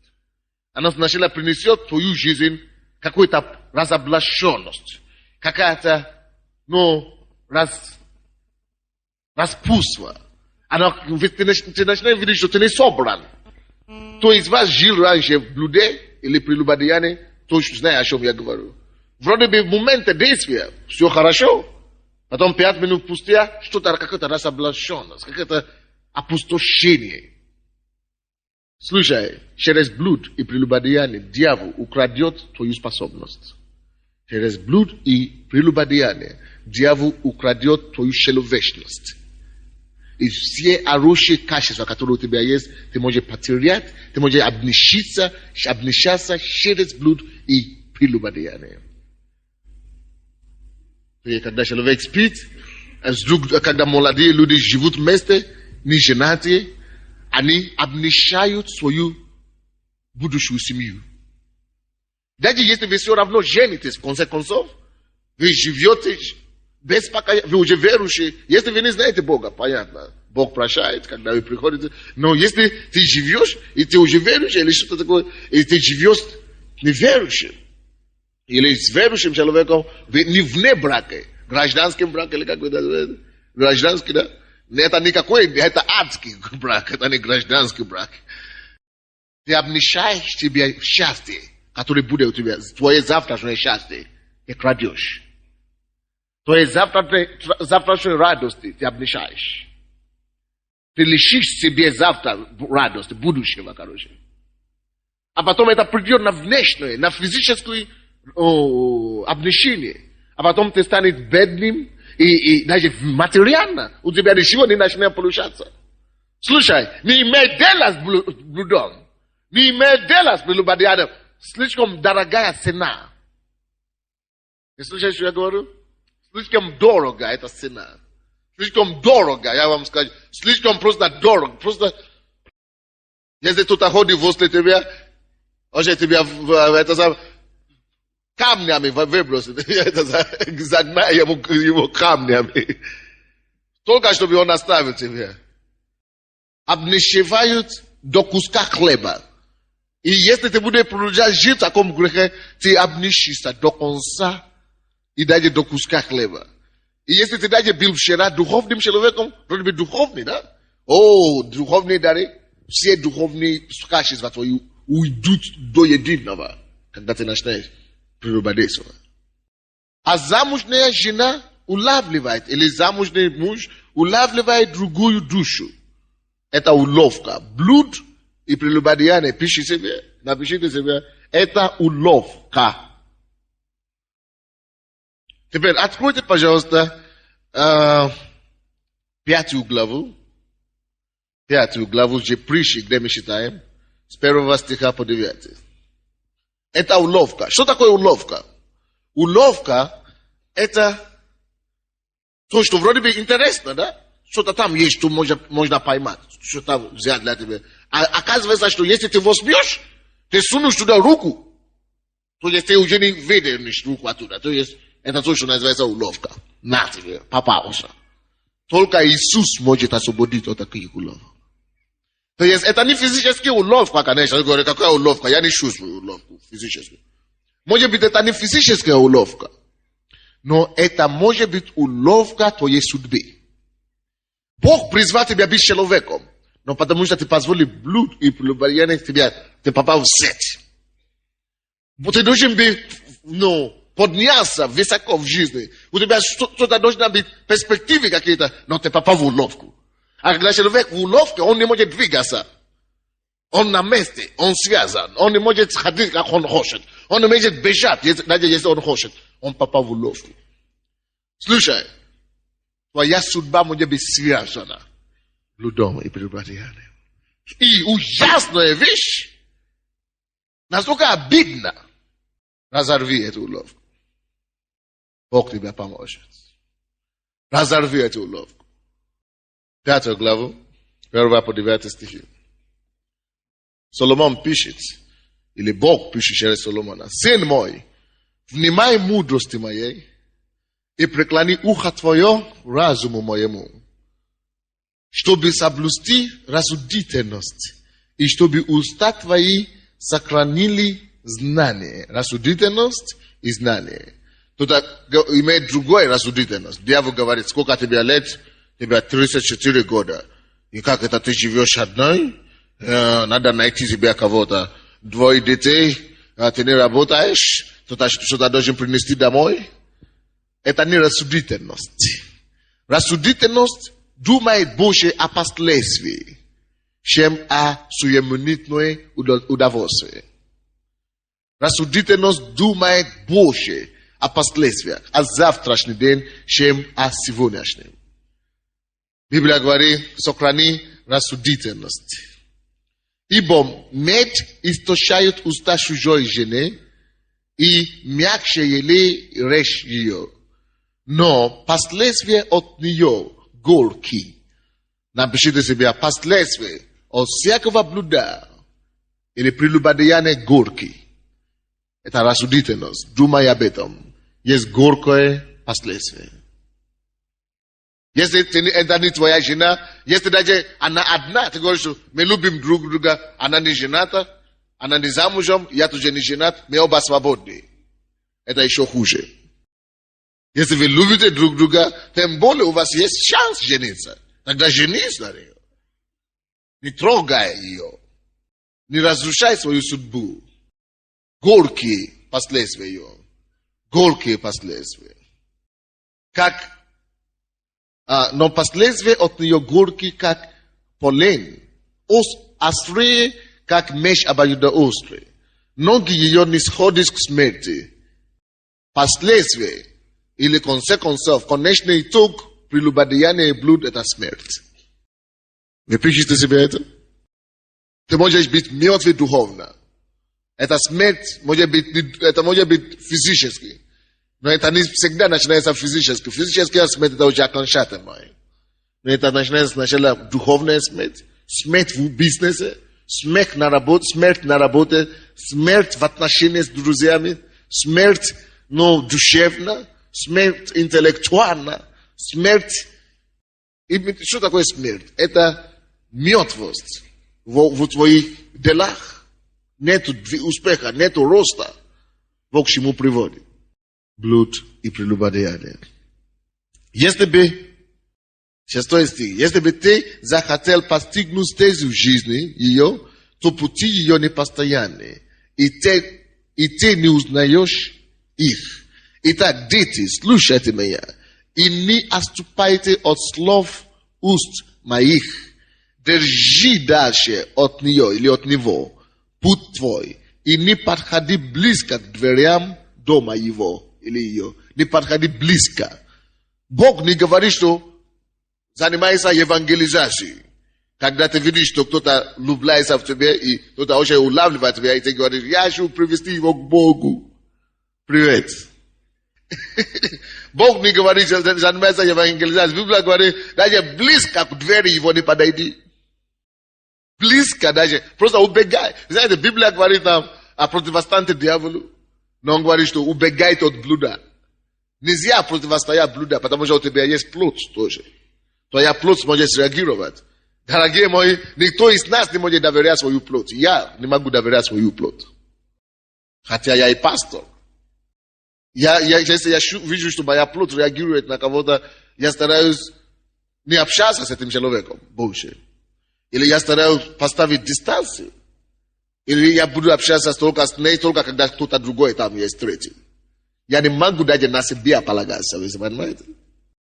Оно сначала принесет в твою жизнь какую-то разоблаченность. Какая-то распутство. Ты начинаешь видеть, что ты не собран. Кто из вас жил раньше в блуде или прелюбодеянии, то знает, о чем я говорю. Вроде бы в моменте действия все хорошо, потом 5 минут спустя что-то, какая-то разоблаченность, какое-то опустошение. Слушай, через блуд и прелюбодеяние дьявол украдет твою способность. Через блуд и прелюбодеяние дьявол украдет твою человечность. И все хорошие качества, которые у тебя есть, ты можешь потерять, ты можешь обнищаться через блуд и прелюбодеяние. Когда человек спит, когда молодые люди живут вместе, не женатые, они обнищают свою будущую семью. Даже если вы все равно женитесь, в конце концов, вы живете без покаяния, вы уже верующие. Если вы не знаете Бога, понятно, Бог прощает, когда вы приходите. Но если ты живешь, и ты уже верующий, или что-то такое, и ты живешь неверующим, или с верующим человеком, вы не вне брака, гражданским браком, или как вы называете, гражданский, да? Это никакой, это адский брак, это не гражданский брак. Ты обнищаешь себе счастье, которое будет у тебя, твое завтрашнее счастье, ты крадешь. Твоей завтрашней радости ты обнищаешь. Ты лишишь себе завтра радости, будущего, короче. А потом это придет на внешнее, на физическое обнищение. А потом ты станешь бедным, и даже материально у тебя ничего не начнет получаться. Слушай, не имей дела с блудом, не имей дела с прелюбодеянием. Слишком дорогая цена. Ты слушаешь, что я говорю? Слишком дорого эта цена. Слишком дорого, я вам скажу. Слишком просто дорого. Просто, если кто-то ходит возле тебя, уже тебя это самое, камнями выбросит. Загнай его камнями. Только чтобы он оставил тебя. Обнищевают до куска хлеба. И если ты будешь продолжать жить в таком грехе, ты обнищишься до конца и даже до куска хлеба. И если ты даже был вчера духовным человеком, вроде бы духовный, да? Духовные дары, все духовные качества твои уйдут до единого, когда ты начинаешь прелюбодействовать. А замужняя жена улавливает, или замужний муж улавливает другую душу. Это уловка. Блуд и прелюбодеяние, напишите себе, это уловка. Теперь откройте, пожалуйста, 5 главу. 5 главу же притчи, где мы читаем, с 1 стиха по 9. Это уловка. Что такое уловка? Уловка – это то, что вроде бы интересно, да? Что-то там есть, что можно поймать, что там взять для тебя. А оказывается, что если ты возьмешь, ты сунешь туда руку, то есть ты уже не видишь руку оттуда. То есть это то, что называется уловка. На тебе, попался. Только Иисус может освободить от таких уловок. То есть это не физическая уловка, конечно. Я говорю, какая уловка? Я не чувствую уловку физическую. Может быть, это не физическая уловка. Но это может быть уловка твоей судьбы. Бог призвал тебя быть человеком. Но потому что ты позволил блуд и прелюбодеяние ты попал в сеть. Ты должен быть, подняться высоко в жизни. У тебя что-то должно быть, перспективы какие-то, но ты попал в уловку. А когда человек в уловке, он не может двигаться. Он на месте, он связан. Он не может ходить, как он хочет. Он не может бежать, даже если он хочет. Он попал в уловку. Слушай, твоя судьба может быть связана блудом и прелюбодеянием. И ужасная вещь, настолько обидно, разорви эту уловку. Бог тебе поможет. Разорви эту уловку. 5 главу, 1 по 9 стихи. Соломон пишет, или Бог пишет через Соломона: «Сын мой, внимай мудрости моей и преклони ухо твое разуму моему, чтобы соблюсти рассудительность, и чтобы уста твои сохранили знание». Рассудительность и знание. Тут имеет другое рассудительность. Дьявол говорит: сколько тебе лет? Тебе 34 года. И как это ты живешь одной? Надо найти себе кого-то. 2 детей, ты не работаешь, что-то должен принести домой. Это не рассудительность. Рассудительность думает больше о последствии, чем о суемнитное удовольствие. Рассудительность думает больше о последствиях, о завтрашнем день, чем о сегодняшнем. Библия говорит: сохрани рассудительность. Ибо мед истощает уста чужой жены, и мягче елей речь ее. Но последствия от нее горькие. Напишите себе, последствия от всякого блуда или прелюбодеяния горькие. Это рассудительность. Думай об этом. Есть горькое последствие. Если это не твоя жена, если даже она одна, ты говоришь, что мы любим друг друга, она не жената, она не замужем, я тоже не женат, мы оба свободны. Это еще хуже. Если вы любите друг друга, тем более у вас есть шанс жениться. Тогда женись на нее. Не трогай ее. Не разрушай свою судьбу. Горькие последствия ее. Горькие последствия. Но последствия от нее горькие, как полен. Острые, как меч обоюдоострый. Ноги ее не сходят к смерти. Последствия или конце концов, конечный итог прелюбодеяния и блуд – это смерть. Вы пишете себе это? Ты можешь быть мертвый духовно. Это смерть может быть физически. Но это не всегда начинается физически. Физическая смерть – это уже окончательная. Но это начинается сначала духовная смерть. Смерть в бизнесе. Смерть на работе. Смерть в отношениях с друзьями. Смерть, душевная. Смерть интеллектуальная. Смерть. Что такое смерть? Это мертвость в твоих делах. Нет успеха, нет роста. Вот к чему приводит. Блуд и прелюбодеяние. Если бы, 6 стих, если бы ты захотел постигнуть тези в жизни ее, то пути ее непостоянны, и ты не узнаешь их. Итак, дети, слушайте меня, и не отступайте от слов уст моих. Держи дальше от нее или от него путь твой, и не подходи близко к дверям дома его или ее. Не подходи близко. Бог не говорит, что занимайся евангелизацией. Когда ты видишь, что кто-то влюбляется в тебе, и кто-то очень улавливает тебя, и ты говоришь, я хочу привести его к Богу. Привет. Бог не говорит, что занимайся евангелизацией. Библия говорит, даже близко к двери его не подойди. Близко даже. Просто убегай. Знаете, Библия говорит нам о противостании дьяволу. Но он говорит, что убегайте от блуда. Нельзя противостоять блуда, потому что у тебя есть плоть тоже. Твоя плоть может среагировать. Дорогие мои, никто из нас не может доверять свою плоть. Я не могу доверять свою плоть. Хотя я и пастор. Если я вижу, что моя плоть реагирует на кого-то, я стараюсь не общаться с этим человеком больше. Или я стараюсь поставить дистанцию. Или я буду общаться только с ней, только когда кто-то другой там есть третий. Я не могу даже на себя полагаться, вы понимаете?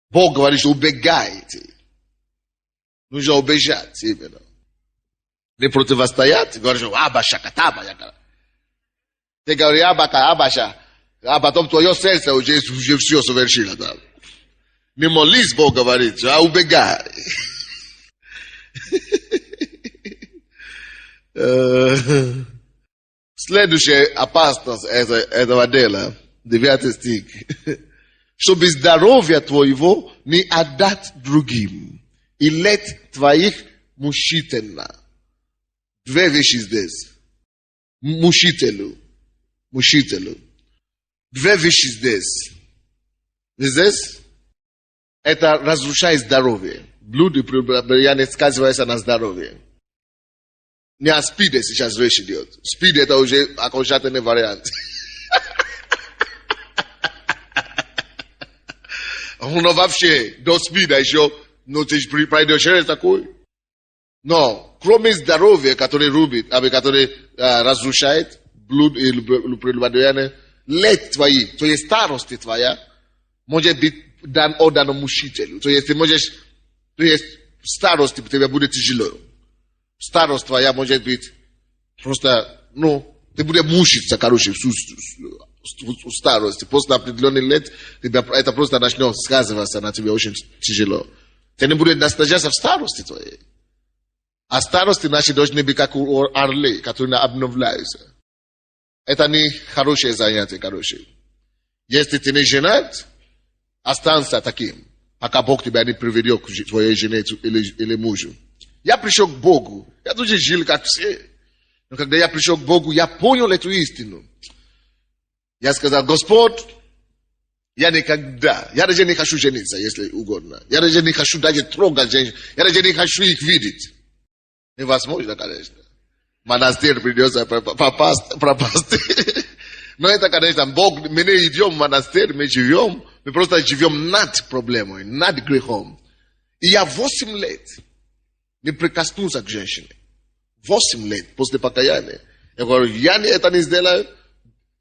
Бог говорит, что убегайте. Нужно убежать именно. Не противостоять. Говорит, что абаша, катаба, якара. Ты говоришь, абаша, а потом твое сердце уже все совершило там. Не молись, Бог говорит, а убегай. Следующая опасность этого дела, 9 стих. Чтобы здоровье твоего не отдать другим, и лет твоих мучительно. 2 вещи здесь. Мучителю. 2 вещи здесь. Здесь это разрушает здоровье. Блуд и прелюбодеяние сказывается на здоровье. Не о спиде сейчас речь идет. Спид это уже окончательный вариант. Но вообще, до спида еще, ты пройдешь через такой. Но, кроме здоровья, который рубит, который разрушает, блуд и прелюбодеяние, лет твои, то есть старости твоя, может быть отдано мучителю. То есть старость тебе будет тяжело. Старость твоя может быть просто, ты будешь мучиться, в старости. После определенных лет это просто начнет сказываться на тебе очень тяжело. Ты не будешь наслаждаться в старости твоей. А старости наши должны быть как у орлей, которые обновляются. Это не хорошее занятие, короче. Если ты не женат, останься таким, пока Бог тебя не приведет к твоей жене или мужу. Я пришел к Богу. Я тоже жил как все. Но когда я пришел к Богу, я понял эту истину. Я сказал: Господь, я даже не хочу жениться, если угодно. Я даже не хочу даже трогать женщин. Я даже не хочу их видеть. Невозможно, конечно. Монастырь придется пропасть. Но это, конечно, Бог, мы не идем в монастырь, мы живем. Мы просто живем над проблемой, над грехом. И я 8 лет не прикоснулся к женщине. 8 лет после покаяния. Я говорю: я это не сделаю.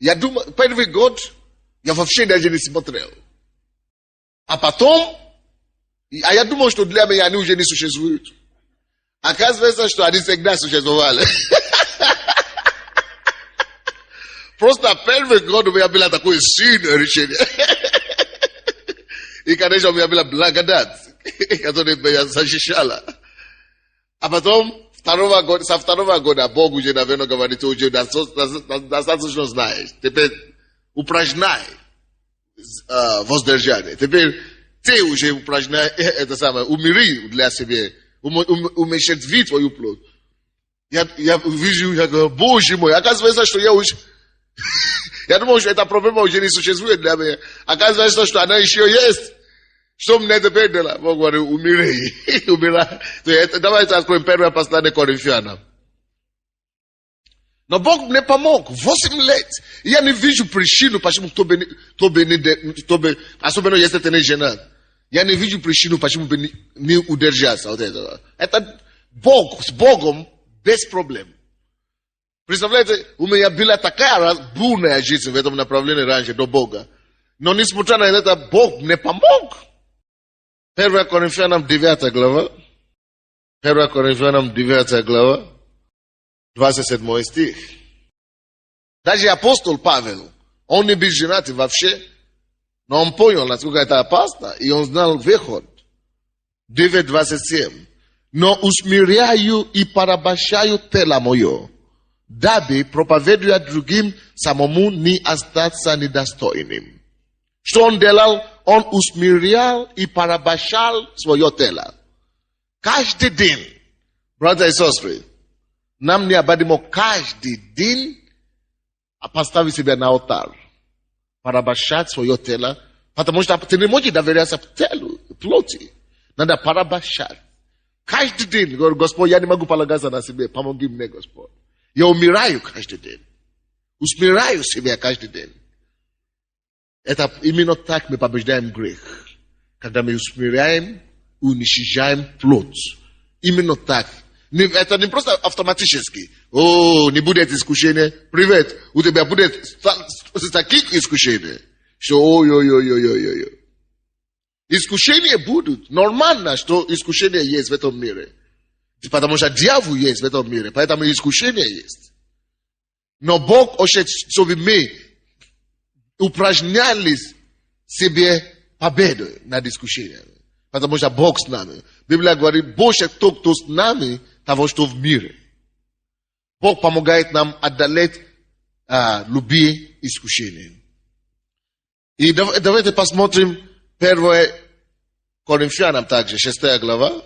Я думаю, первый год я вообще даже не смотрел. А потом, я думал, что для меня они уже не существуют. Оказывается, что они всегда существовали. Просто первый год у меня было такое сильное решение. И, конечно, у меня была благодать, которая меня защищала. А потом, со второго года Бог уже, наверное, говорит: ты уже достаточно знаешь. Теперь упражняй воздержание. Теперь ты уже упражняй это самое, умири для себя, умерщвляй твою плоть. Я вижу, я говорю: Боже мой, оказывается, что я уже... Я думал, что эта проблема уже не существует для меня. Оказывается, что она еще есть. Что мне теперь делать? Бог говорит: умирай. Давайте откроем первое послание Коринфянам. Но Бог мне помог 8 лет. Я не вижу причину, почему особенно если ты не женат. Я не вижу причину, почему бы не удержаться от этого. Это Бог, с Богом без проблем. Представляете, у меня была такая бурная жизнь в этом направлении раньше до Бога. Но несмотря на это, Бог мне помог. 1 Коринфянам 9 глава. 1 Коринфянам 9 глава. 27 стих. Даже апостол Павел, он не был женат вообще, но он понял, насколько это опасно, и он знал выход. 9:27. Но усмиряю и порабощаю тело мое, дабы, проповедуя другим, самому не остаться недостойным. Что он делал? Он усмирял и порабощал свое тело. Каждый день, братья и сестры, нам необходимо каждый день поставить себя на алтарь, порабощать свое тело, потому что ты не можешь доверяться телу, плоти. Надо порабощать. Каждый день, говорю: Господь, я не могу полагаться на себя, помоги мне, Господь. Я умираю каждый день. Усмиряю себя каждый день. Это именно так мы побеждаем грех. Когда мы усмиряем, уничижаем плоть. Именно так. Это не просто автоматически. Не будет искушения. Привет. У тебя будет таких искушений, что ой-ой-ой-ой-ой-ой. Искушения будут. Нормально, что искушения есть в этом мире. Потому что дьявол есть в этом мире. Поэтому искушения есть. Но Бог хочет, чтобы мы упражняли себе победу над искушениями. Потому что Бог с нами. Библия говорит: больше кто с нами, того, что в мире. Бог помогает нам одолеть любые искушения. И давайте посмотрим 1 Коринфянам также, 6 глава.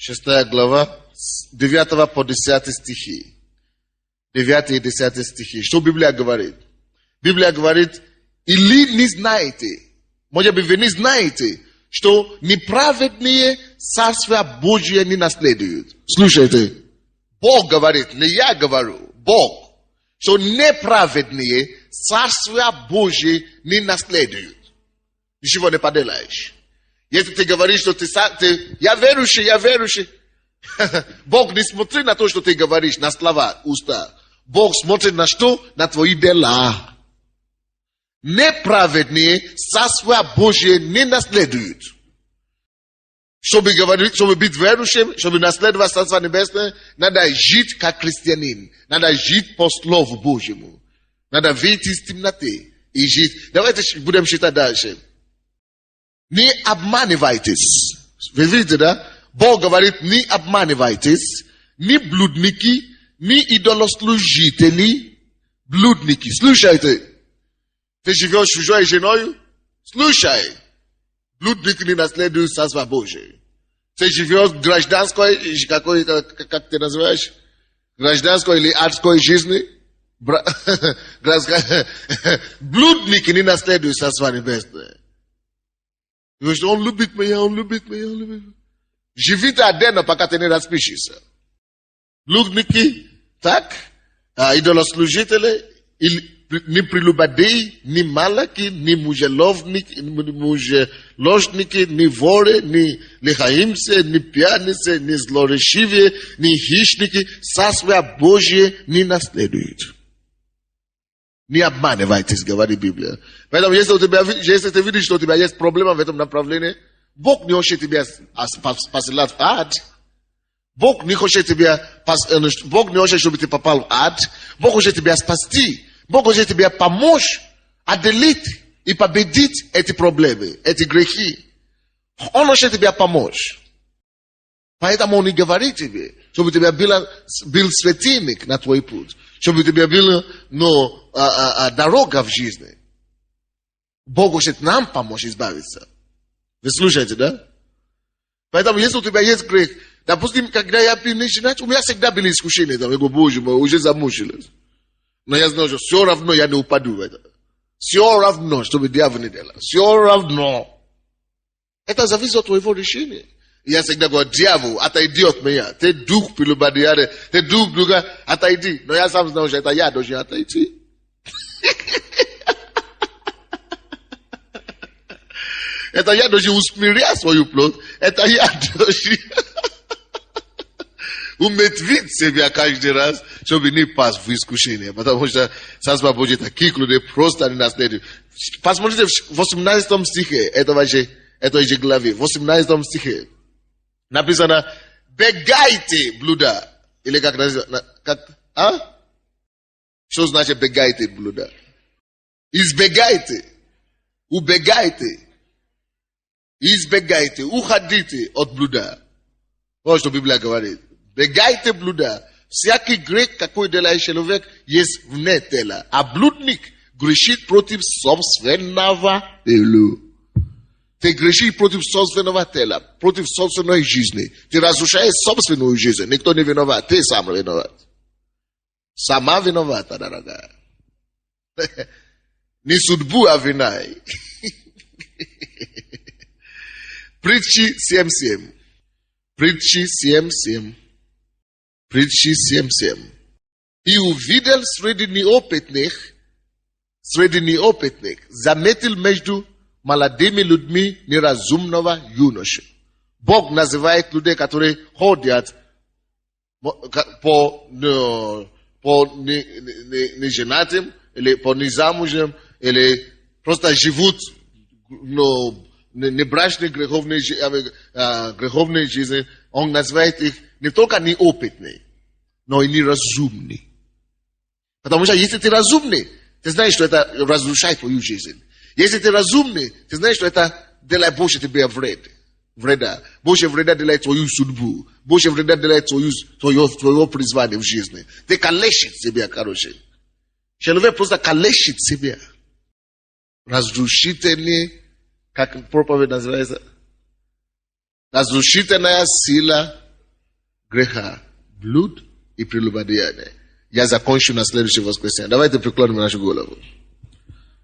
6 глава, с 9 по 10 стихи. 9 и 10 стихи. Что Библия говорит? Библия говорит: или не знаете, может быть, вы не знаете, что неправедные Царствие Божие не наследуют. Слушайте, Бог говорит, не я говорю, Бог, что неправедные Царствие Божие не наследуют. Ничего не поделаешь. Если ты говоришь, что я верующий. Бог не смотрит на то, что ты говоришь, на слова, уста. Бог смотрит на что? На твои дела. Неправедные Царствие Божие не наследуют. Чтобы быть верующим, чтобы наследовать Царство Небесное, надо жить как христианин. Надо жить по Слову Божьему. Надо выйти из темноты и жить. Давайте будем читать дальше. Не обманывайтесь. Вы видите, да? Бог говорит: не обманывайтесь, ни блудники, ни идолослужители, блудники. Слушайте, ты живешь с чужой женой, Слушай, блудник не наследует Царство Божие. Ты живешь в гражданской, как ты называешь, гражданской или адской жизни, блудник не наследует Царство Небесное. Говорит, он любит меня, он любит меня, он любит меня. Живи ты отдельно, пока ты не распишешься. Блудники, так, идолослужители, ни прелюбодеи, ни малаки, ни мужеложники, ни воры, ни лихаимцы, ни пьяницы, ни злоречивые, ни хищники, Царство Божие не наследуют. Не обманывайтесь, говорит Библия. Поэтому, если ты видишь, что у тебя есть проблема в этом направлении, Бог не хочет тебя посылать в ад. Бог не хочет чтобы ты попал в ад. Бог хочет тебя спасти. Бог хочет тебе помочь одолеть и победить эти проблемы, эти грехи. Он хочет тебе помочь. Поэтому он и говорит тебе, чтобы у тебя был светильник на твой путь. Чтобы у тебя была дорога в жизни. Бог хочет нам помочь избавиться. Вы слушаете, да? Поэтому, если у тебя есть грех, допустим, когда я пил начинать, у меня всегда были искушения. Там, я говорю, Боже мой, уже замучились. Но я знаю, что все равно я не упаду в это. Все равно, чтобы дьявол не делал. Все равно. Это зависит от твоего решения. Я всегда говорю, дьявол, отойди от меня. Ты дух прелюбодеяния, ты дух друга, отойди. Но я сам знаю, что это я должен отойти. Это я должен усмирять свою плоть. Это я должен умертвить себя каждый раз, чтобы не пасть в искушение. Потому что Царство Божие таких людей просто не наследуют. Посмотрите в 18 стихе этой же главы. В 18 стихе написано, бегайте блуда. Или как называется? Что значит бегайте блуда? Избегайте. Убегайте. Избегайте. Уходите от блуда. Вот что Библия говорит. Бегайте блуда. Всякий грех, какой делает человек, есть вне тела. А блудник грешит против собственного тела. Ты грешишь против собственного тела, против собственной жизни. Ты разрушаешь собственную жизнь. Никто не виноват. Ты сам виноват. Сама виновата, дорогая. Не судьбу, а виной. Притчи 7:7. Притчи 7:7. Притчи 7:7. И увидел среди неопытных, заметил между молодыми людьми неразумного юношу. Бог называет людей, которые ходят по неженатым, или по незамужним, или просто живут небрачной греховной жизни. Он называет их не только неопытные, но и неразумные. Потому что если ты разумный, ты знаешь, что это разрушает твою жизнь. Если ты разумный, ты знаешь, что это делает больше тебе вреда. Больше вреда делает твою судьбу. Больше вреда делает твое призвание в жизни. Ты калечит себя, короче. Человек просто калечит себя. Разрушительный, как проповедь называется, разрушительная сила греха, блуд и прелюбодеяния. Я закончу на следующее воскресенье. Давайте преклоним нашу голову.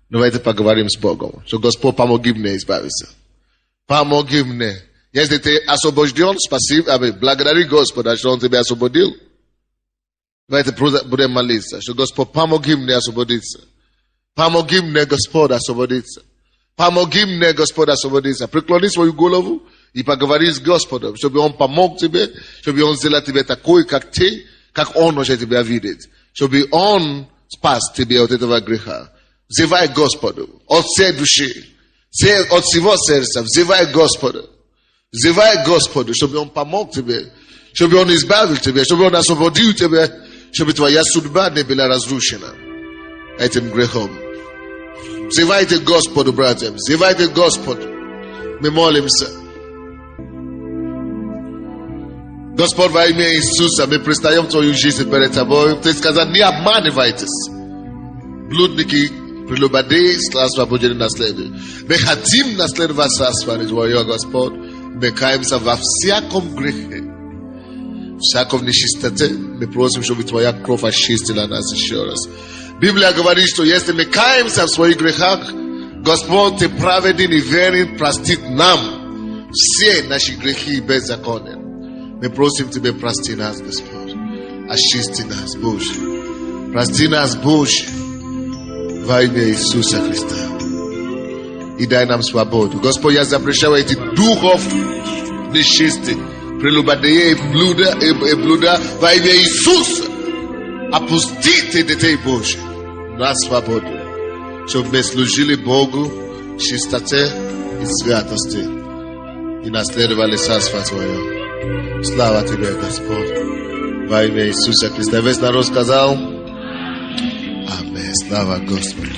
Давайте поговорим с Богом. Что Господь, помоги мне избавиться. Помоги мне. Если ты освобожден, спасибо. Благодари Господа, что Он тебя освободил. Давайте будем молиться. Что Господь, помоги мне освободиться. Помоги мне, Господь, освободиться. Помоги мне, Господь, освободиться. Преклони свою голову и поговори с Господом, чтобы Он помог тебе, чтобы Он сделал тебя такой, как ты, как Он хочет тебя видеть. Чтобы Он спас тебя от этого греха. Взывай Господу от всей души, от всего сердца. Взывай Господу. Взывай Господу, чтобы Он помог тебе, чтобы Он избавил тебя, чтобы Он освободил тебя, чтобы твоя судьба не была разрушена этим грехом. Взывайте Господу, братья. Взывайте Господу. Мы молимся. Господь, во имя Иисуса, мы пристаем в Твою жизнь перед Тобой. Ты сказал, не обманывайтесь. Блудники Прелюбодеи освободили наследие. Мы хотим наследовать Царство Твое, Господь. Мы каемся во всяком грехе, всяком нечистоте. Мы просим, чтобы Твоя кровь очистила нас еще раз. Библия говорит, что если мы каемся в своих грехах, Господь, Ты праведен и верен, простит нам все наши грехи и беззакония. Мы просим Тебя, прости нас, Господь. Очисти нас, Боже. Прости нас, Боже. Во имя Иисуса Христа. И дай нам свободу. Господь, я запрещаю этих духов нечистых, прелюбодеев и блуда во имя Иисуса. Опустите детей Божьих на свободу, чтобы мы служили Богу в чистоте и святости и наследовали Царство Твое. Слава Тебе, Господь. Во имя Иисуса Христа. Весь народ сказал: Аминь. Слава Господу.